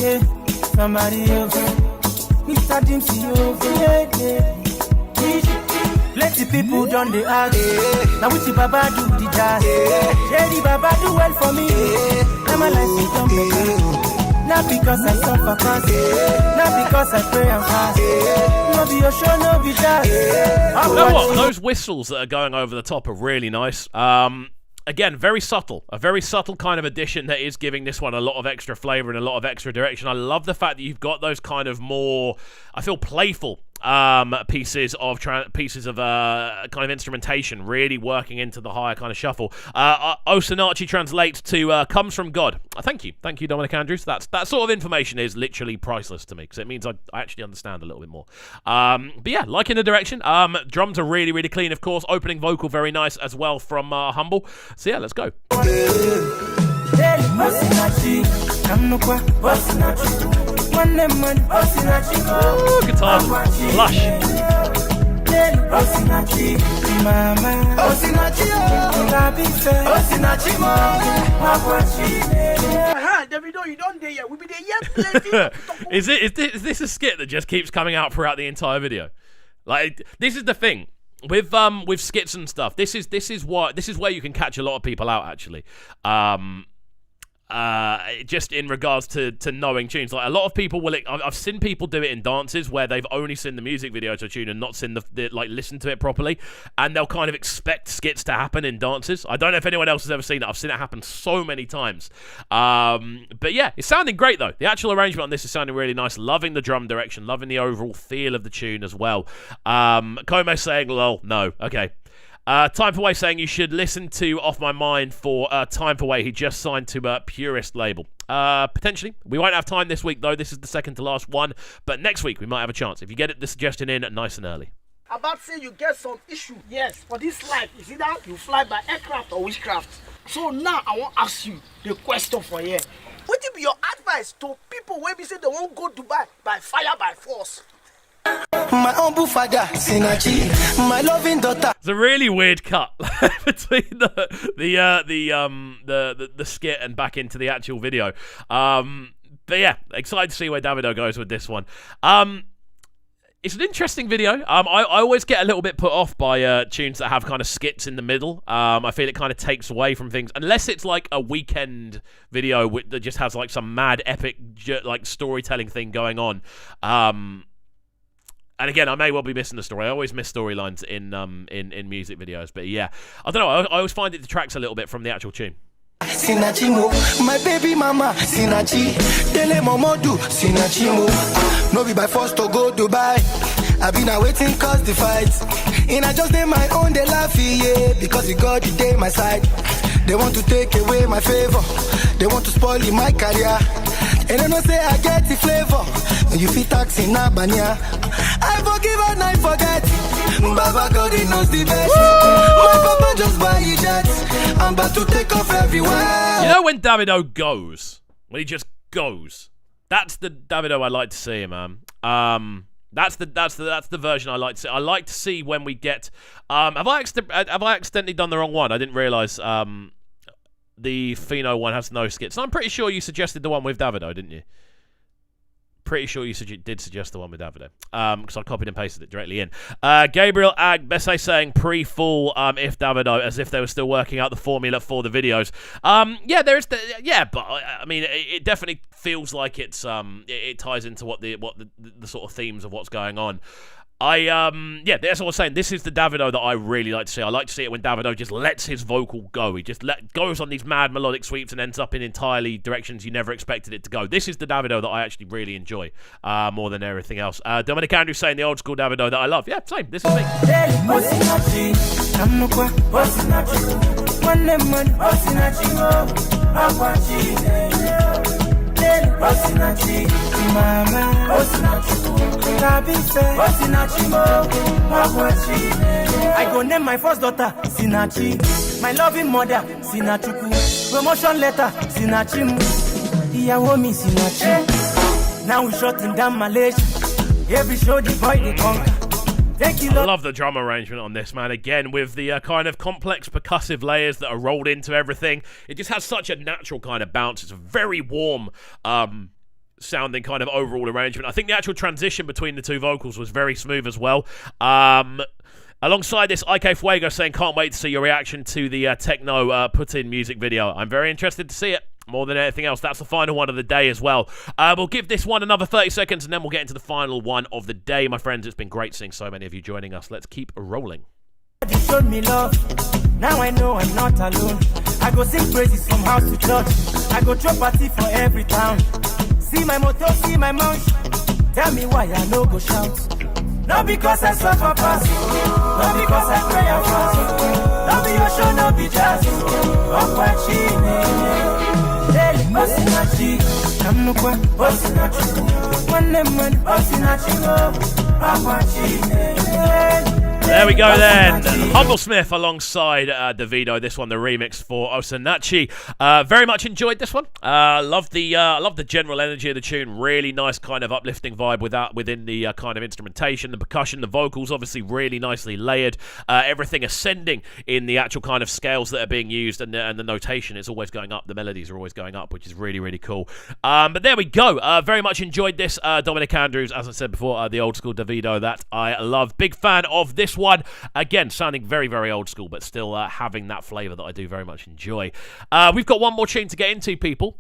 Yeah, somebody else, Mr. Dempsey over, yeah. Plenty people done the ask. Now which Baba do the jazz? Shady Baba do well for me. Now my life is done better. Not because I suffer fast, not because I pray and fast. No be your show, no be jazz. You know what? Those whistles that are going over the top are really nice. Again, very subtle. A very subtle kind of addition that is giving this one a lot of extra flavor and a lot of extra direction. I love the fact that you've got those kind of more, I feel, playful pieces of kind of instrumentation really working into the higher kind of shuffle. Osinachi translates to comes from God. Thank you, Dominic Andrews. That sort of information is literally priceless to me because it means I actually understand a little bit more. But yeah, liking the direction. Drums are really, really clean, of course. Opening vocal very nice as well from Humble. So yeah, let's go. Guitar lush. Davido, you don't dare yet. We be there yet plenty. Is this a skit that just keeps coming out throughout the entire video? Like, this is the thing with skits and stuff. This is where you can catch a lot of people out actually. Just in regards to knowing tunes, like a lot of people will. I've seen people do it in dances where they've only seen the music video to a tune and not seen the listen to it properly, and they'll kind of expect skits to happen in dances. I don't know if anyone else has ever seen it. I've seen it happen so many times. But yeah, it's sounding great though. The actual arrangement on this is sounding really nice. Loving the drum direction, loving the overall feel of the tune as well. Como saying, "Lol, no, okay." Time for Way saying you should listen to Off My Mind for Time for Way. He just signed to Purist label. Potentially. We won't have time this week, though. This is the second to last one. But next week, we might have a chance. If you get the suggestion in nice and early. About say you get some issue. Yes, for this life, is either you fly by aircraft or witchcraft. So now I want to ask you the question for you. What would be your advice to people people when we say they won't go Dubai by fire by force. My humble father, Sinachi, my loving daughter. It's a really weird cut between the skit and back into the actual video. But yeah, excited to see where Davido goes with this one. It's an interesting video. I always get a little bit put off by tunes that have kind of skits in the middle. I feel it kind of takes away from things, unless it's like a weekend video that just has like some mad epic like storytelling thing going on. And again, I may well be missing the story. I always miss storylines in music videos. But yeah, I don't know. I always find it detracts a little bit from the actual tune. Sinachi mo, my baby mama, Sinachi, Dele Momodu, Sinachi mo. No be by force to go Dubai. I been waiting cause the fight. And I just did my own, they laugh, yeah, because it got the day my side. They want to take away my favor. They want to spoil my career. And they don't say I get the flavor. You fit tax in Abanya. I forgive and I forget. Baba God, he knows the best. My papa just buy you jets. I'm about to take off everywhere. You know when Davido goes? When he just goes. That's the Davido I like to see, man. That's the version I like to see. I like to see when we get. Have I accidentally done the wrong one? I didn't realise the Fino one has no skits. I'm pretty sure you suggested the one with Davido, didn't you? Pretty sure you did suggest the one with Davido, because I copied and pasted it directly in. Gabriel Ag Besse saying pre-fall if Davido, as if they were still working out the formula for the videos. Yeah, there is but I mean it definitely feels like it ties into what the sort of themes of what's going on. Yeah, that's what I was saying. This is the Davido that I really like to see. I like to see it when Davido just lets his vocal go. He just goes on these mad melodic sweeps and ends up in entirely directions you never expected it to go. This is the Davido that I actually really enjoy more than everything else. Dominic Andrew saying the old school Davido that I love. Yeah, same. This is me. I go name my first daughter Sinachi, my loving mother Sinachuku, promotion letter Sinachimu, Iyawomi Sinachi. Now we shutting down Malaysia. Every show the boy they conquer. I love the drum arrangement on this, man. Again, with the kind of complex percussive layers that are rolled into everything. It just has such a natural kind of bounce. It's a very warm sounding kind of overall arrangement. I think the actual transition between the two vocals was very smooth as well. Alongside this, IK saying, can't wait to see your reaction to the techno put-in music video. I'm very interested to see it. More than anything else, that's the final one of the day as well. We'll give this one another 30 seconds and then we'll get into the final one of the day, my friends. It's been great seeing so many of you joining us. Let's keep rolling. You showed me love. Now I know I'm not alone. I go sing praises from house to church. I go throw party for every town. See my motto, see my mouth. Tell me why I no go shout. Not because I suffer past. Not because I pray and fast. Not be your show, not be jazz. I'm watching. Osinachi, Kamukwa, Osinachi, one man, Osinachi, there we go then. Humble Smith alongside Davido. This one, the remix for Osinachi. Very much enjoyed this one. Love the general energy of the tune. Really nice kind of uplifting vibe within the kind of instrumentation, the percussion, the vocals, obviously really nicely layered. Everything ascending in the actual kind of scales that are being used, and the notation is always going up. The melodies are always going up, which is really, really cool. But there we go. Very much enjoyed this. Dominic Andrews, as I said before, the old school Davido that I love. Big fan of this one. Again, sounding very, very old school, but still having that flavour that I do very much enjoy. We've got one more tune to get into, people,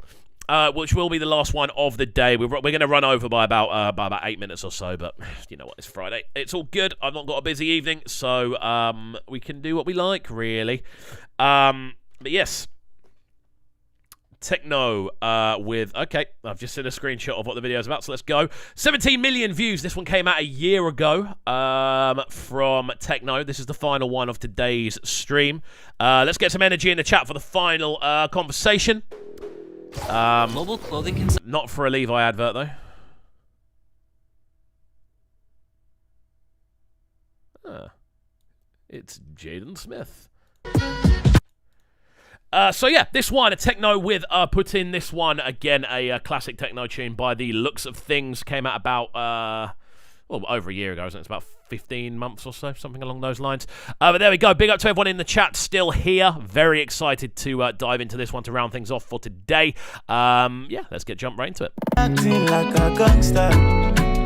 which will be the last one of the day. We're going to run over by about 8 minutes or so, but you know what? It's Friday. It's all good. I've not got a busy evening, so we can do what we like, really. But yes. Techno with, okay, I've just seen a screenshot of what the video is about, so let's go. 17 million views. This one came out a year ago from Techno. This is the final one of today's stream. Let's get some energy in the chat for the final conversation. Mobile clothing not for a Levi advert, though. It's Jaden Smith. So yeah, this one, a techno with put in this one again, a classic techno tune by the looks of things. Came out about well, over a year ago, isn't it? It's about 15 months or so, something along those lines. But there we go. Big up to everyone in the chat still here. Very excited to dive into this one to round things off for today. Yeah, let's jump right into it. Acting like a gangster.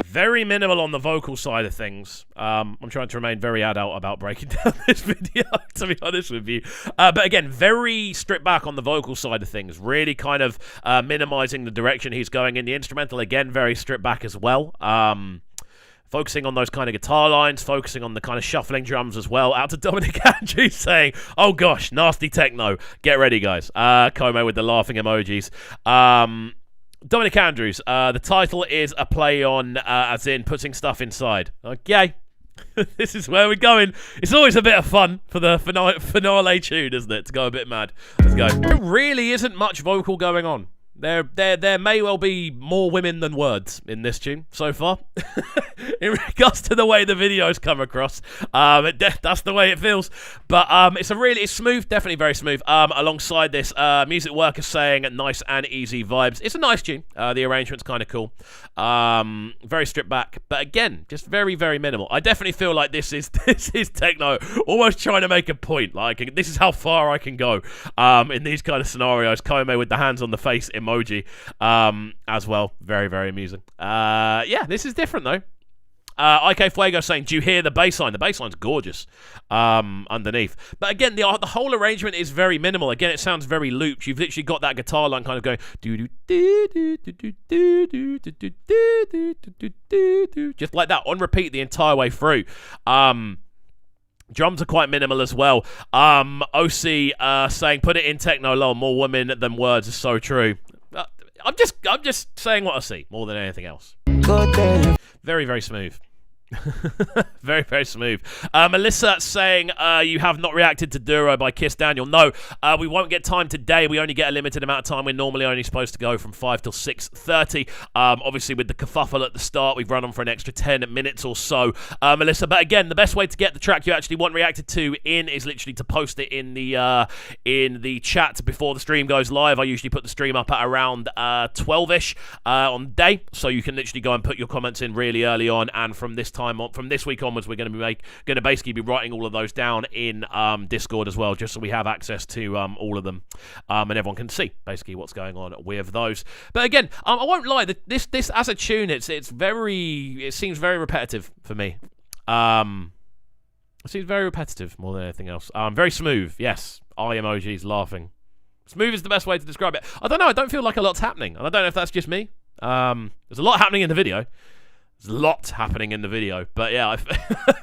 Very minimal on the vocal side of things. I'm trying to remain very adult about breaking down this video, to be honest with you. But again, very stripped back on the vocal side of things. Really kind of minimizing the direction he's going in. The instrumental, again, very stripped back as well. Focusing on those kind of guitar lines, focusing on the kind of shuffling drums as well. Out to Dominic Andrews saying, oh gosh, nasty techno. Get ready, guys. Como with the laughing emojis. Dominic Andrews, the title is a play on, as in putting stuff inside. Okay. This is where we're going. It's always a bit of fun for the finale tune, isn't it? To go a bit mad. Let's go. There really isn't much vocal going on. There may well be more women than words in this tune so far. In regards to the way the videos come across, that's the way it feels. But it's smooth, definitely very smooth. Alongside this, music worker saying nice and easy vibes. It's a nice tune. The arrangement's kind of cool. Very stripped back, but again, just very, very minimal. I definitely feel like this is techno, almost trying to make a point. Like, this is how far I can go in these kind of scenarios. Como with the hands on the face emoji as well. Very, very amusing. Yeah, this is different though. IK Fuego saying, do you hear the bass line? The bass line's gorgeous underneath. But again, the whole arrangement is very minimal. Again, it sounds very looped. You've literally got that guitar line kind of going just like that on repeat the entire way through. Drums are quite minimal as well. Oshe saying, put it in techno, lol, more women than words is so true. I'm just saying what I see more than anything else. Very, very smooth. Very, very smooth. Melissa saying, you have not reacted to Duro by Kiss Daniel. No, we won't get time today. We only get a limited amount of time. We're normally only supposed to go from 5 till 6:30. Obviously, with the kerfuffle at the start, we've run on for an extra 10 minutes or so, Melissa. But again, the best way to get the track you actually want reacted to in is literally to post it in the chat before the stream goes live. I usually put the stream up at around 12-ish on the day, so you can literally go and put your comments in really early on, and from this week onwards, we're going to basically be writing all of those down in Discord as well, just so we have access to all of them, and everyone can see basically what's going on with those. But again, I won't lie, this as a tune, it seems very repetitive for me. It seems very repetitive more than anything else. Very smooth, yes. Eye emojis, laughing. Smooth is the best way to describe it. I don't know. I don't feel like a lot's happening, and I don't know if that's just me. There's a lot happening in the video. There's lots happening in the video, but yeah,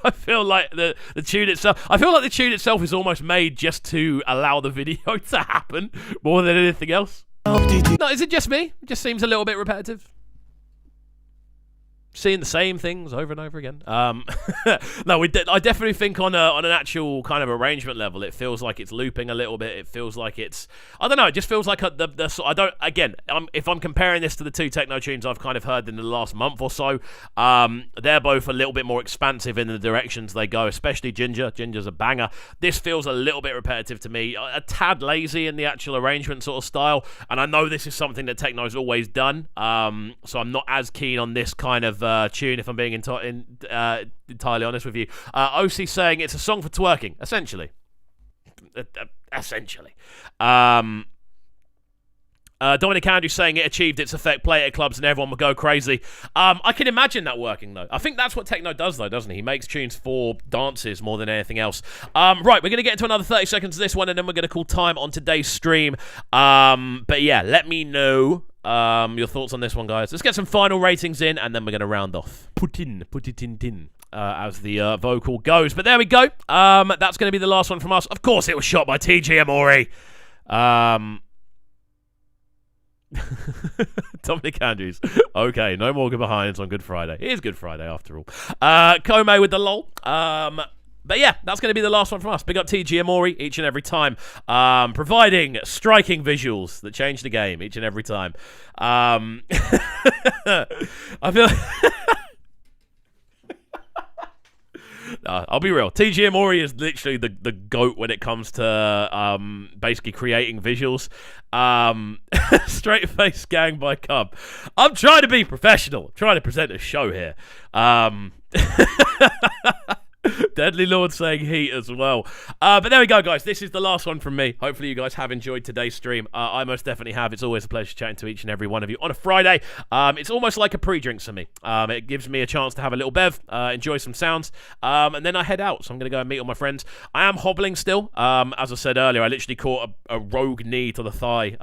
I feel like the tune itself. I feel like the tune itself is almost made just to allow the video to happen more than anything else. No, is it just me? It just seems a little bit repetitive. Seeing the same things over and over again. No, I definitely think on an actual kind of arrangement level, it feels like it's looping a little bit. It feels like it's, I don't know. It just feels like I don't. Again, if I'm comparing this to the two techno tunes I've kind of heard in the last month or so, they're both a little bit more expansive in the directions they go. Especially Ginger. Ginger's a banger. This feels a little bit repetitive to me. A tad lazy in the actual arrangement sort of style. And I know this is something that techno's always done. So I'm not as keen on this kind of tune, if I'm being entirely honest with you. Oshe saying it's a song for twerking, essentially. Dominic Andrews saying it achieved its effect, play it at clubs and everyone will go crazy. I can imagine that working though. I think that's what techno does though, doesn't he? He makes tunes for dances more than anything else. Right, we're going to get into another 30 seconds of this one and then we're going to call time on today's stream. But yeah, let me know your thoughts on this one, guys. Let's get some final ratings in and then we're going to round off. Put it in. As the vocal goes. But there we go. That's going to be the last one from us. Of course it was shot by TG Amori. Dominic Andrews. Okay, no more behinds on Good Friday. It is Good Friday after all. Como with the lol. But yeah, that's going to be the last one from us. Big up TG Amori each and every time. Providing striking visuals that change the game each and every time. I feel I'll be real. TG Amori is literally the GOAT when it comes to basically creating visuals. Straight Face Gang by Cub. I'm trying to be professional. I'm trying to present a show here. Deadly Lord saying heat as well. But there we go, guys. This is the last one from me. Hopefully you guys have enjoyed today's stream. I most definitely have. It's always a pleasure chatting to each and every one of you on a Friday. It's almost like a pre-drink for me. It gives me a chance to have a little bev, enjoy some sounds, and then I head out. So I'm going to go and meet all my friends. I am hobbling still. As I said earlier, I literally caught a rogue knee to the thigh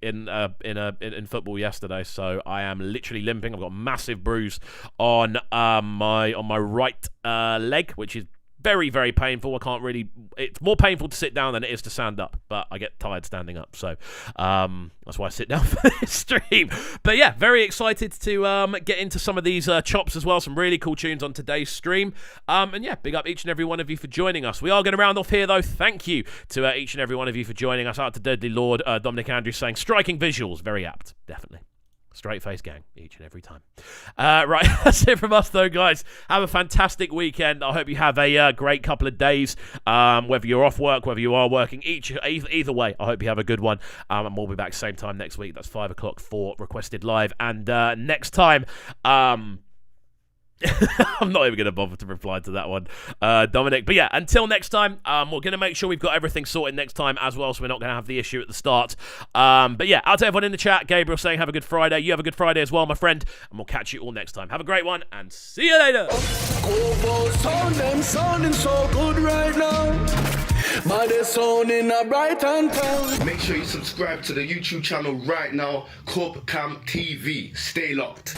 in football yesterday. So I am literally limping. I've got a massive bruise on my right leg, which is very, very painful. I can't really... It's more painful to sit down than it is to stand up, but I get tired standing up, so that's why I sit down for this stream. But yeah, very excited to get into some of these chops as well. Some really cool tunes on today's stream. And yeah, big up each and every one of you for joining us. We are going to round off here, though. Thank you to each and every one of you for joining us. Out to Deadly Lord, Dominic Andrews saying, striking visuals. Very apt, definitely. Straight Face Gang, each and every time. Right, that's it from us, though, guys. Have a fantastic weekend. I hope you have a great couple of days, whether you're off work, whether you are working. Either way, I hope you have a good one. And we'll be back same time next week. That's 5 o'clock for Requested Live. And next time... I'm not even going to bother to reply to that one, Dominic. But yeah, until next time, we're going to make sure we've got everything sorted next time as well, so we're not going to have the issue at the start. But yeah, out to everyone in the chat. Gabriel saying have a good Friday. You have a good Friday as well, my friend. And we'll catch you all next time. Have a great one, and see you later. Sounding so good right now. But they're sounding a bright and town. Make sure you subscribe to the YouTube channel right now, Cubcamtv. Stay locked.